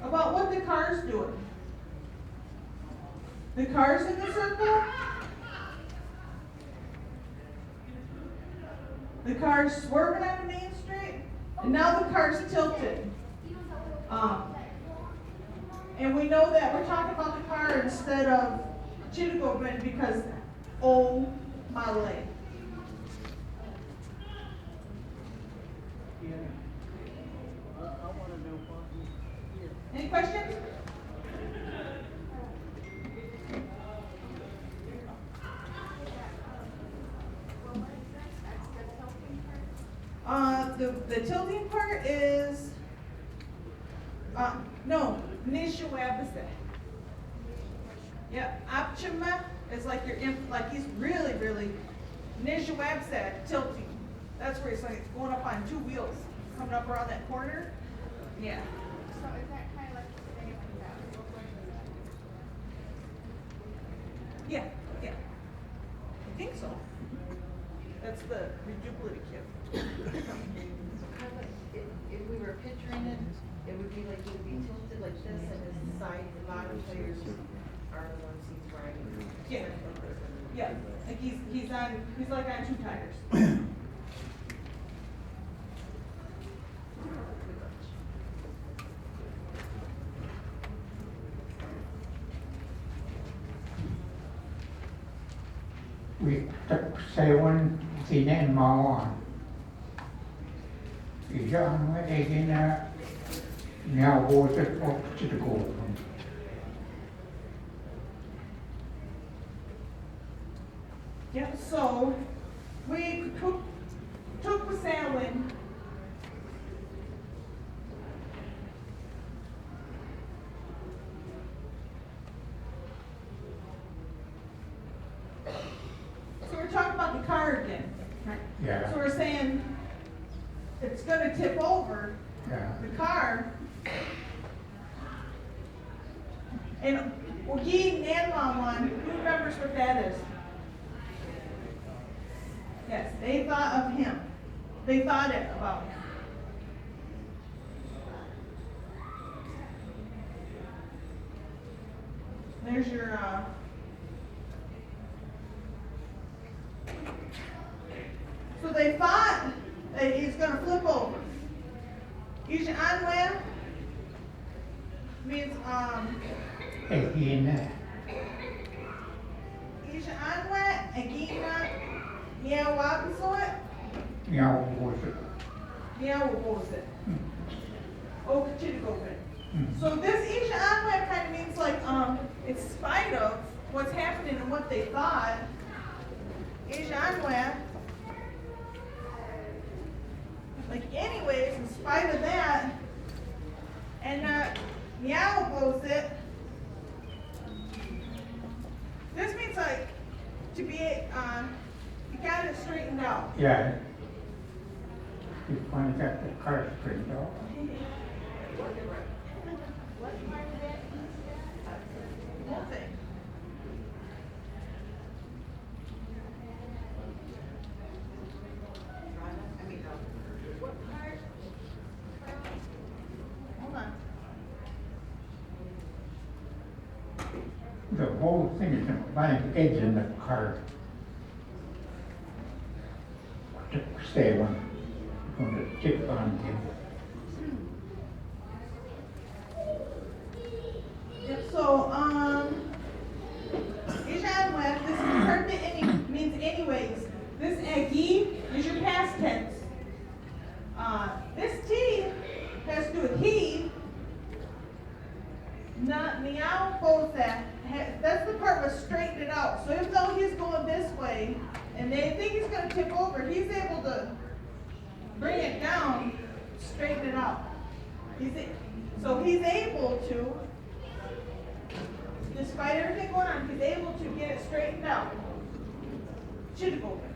about what the car's doing. The car's in the circle. The car's swerving on the main street, and now the car's tilted. And we know that we're talking about the car instead of Chittagobin because, oh my leg. Any questions? The tilting part is, no, Nishawabase. Yep, Apchima is like like he's really, really, Nishawabase, tilting. That's where he's like going up on two wheels, coming up around that corner. Yeah. So is that kind of like the same like that? Yeah, yeah. I think so. That's the reduplicative. If we were picturing it, it would be like, it would be tilted like this, and the side, the bottom tires are the ones he's riding. Yeah. Yeah, like he's like on two tires. We took 7 sinen mauan. Isaan ikinä neuvoiset opsit koulun. Yeah, so we took the sailing. So we're talking about the car again, right? Yeah. So we're saying it's going to tip over Yeah. the car. And Wagee Nanmawan, who remembers what that is? Yes, they thought of him. They thought it about him. There's your, so they thought that he's going to flip over. Isha Anwe means, Ikinä. Isha Anwe, Agina, Niawabisoit, Neuvoiset. Niawabosit. Okachitagopin. So this Isha Anwe kind of means like, in spite of what's happening and what they thought, Isha Anwe, like anyways, in spite of that, and Niawabosit, this means like to be, you got it straightened out. Yeah. You finally got the car straightened out. Whole thing. The whole thing is a blank edge in the car. To stay one, going to tip on him. Yep, so, Ishan left, this is pertinent means anyways. This agi is your past tense. This T has to do with he. Meow both that. That's the part where straighten it out. So even though he's going this way and they think he's going to tip over, he's able to bring it down, straighten it out. So he's able to, despite everything going on, he's able to get it straightened out. Chittigoben.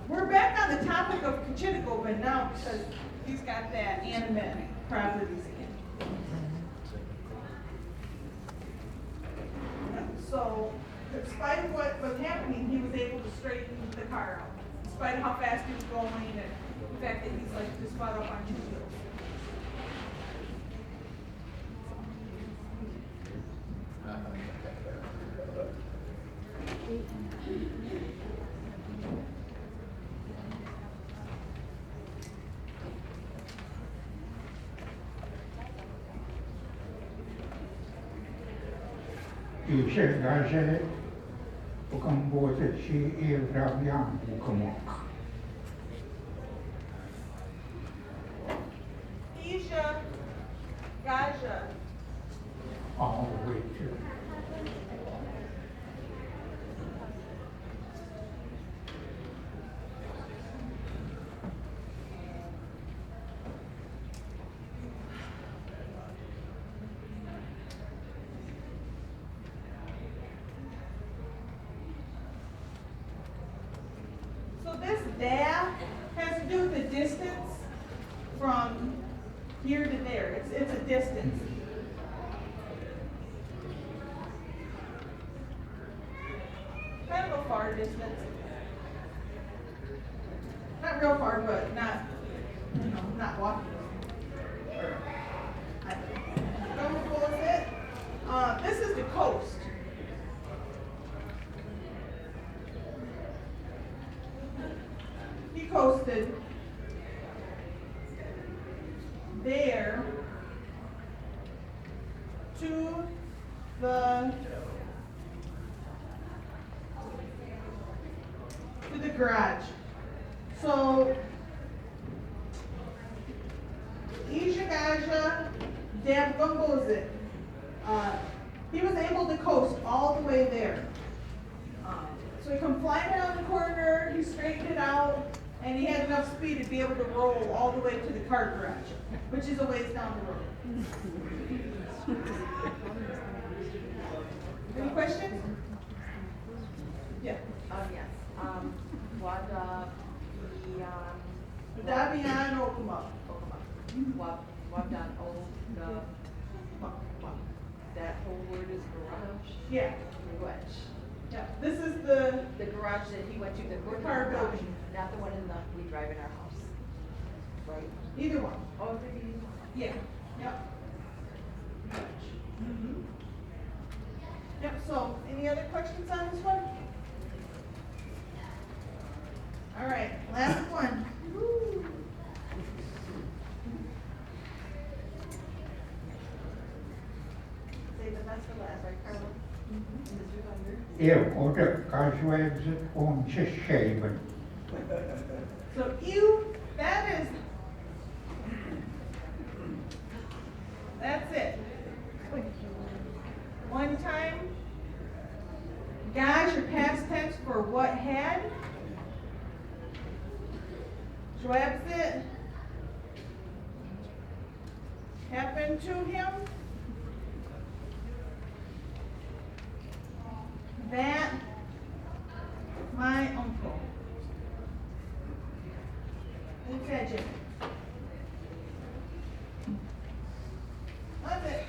We're back on the topic of Chittigoben now because he's got that animate properties again. So, despite what was happening, he was able to straighten the car out. In spite of how fast he was going and the fact that he's like just spot up on 2 wheels. Ishe gaje ukam bote chi evrabian ukamok. Isha, Gaja. All the way to. So this dab has to do with the distance from here to there. It's a distance. Kind of a far distance. Not real far, but not, not walking. What was it? This is the coast. He coasted there to the garage. So Ishagaja Dam Gumbozit. He was able to coast all the way there. So he come flying around the corner, he straightened it out, and he had enough speed to be able to roll all the way to the car garage, which is a ways down the road. Any questions? Yeah. Yes. Wada Dabian Okuma. Wabdan Old. That whole word is garage. Yeah. Garage. Yeah. This is the garage that he went to, the car garage, building. not the one we drive in our house. Right? Either one. Oh, maybe either one. Yeah. Yep. Mm-hmm. Yep. So, any other questions on this one? All right. Last one. Woo. Say the best for last, right, Carla? Order casuals on shaven. So that's it. One time, guys, your past tense for what had. Schwab's it. Happened to him. That my uncle. Imagine. That's it.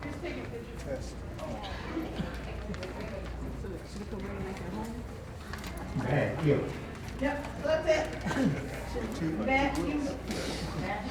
Just take a picture. Yes. Bad deal. Yep, so that's it. Matt, you. Matt.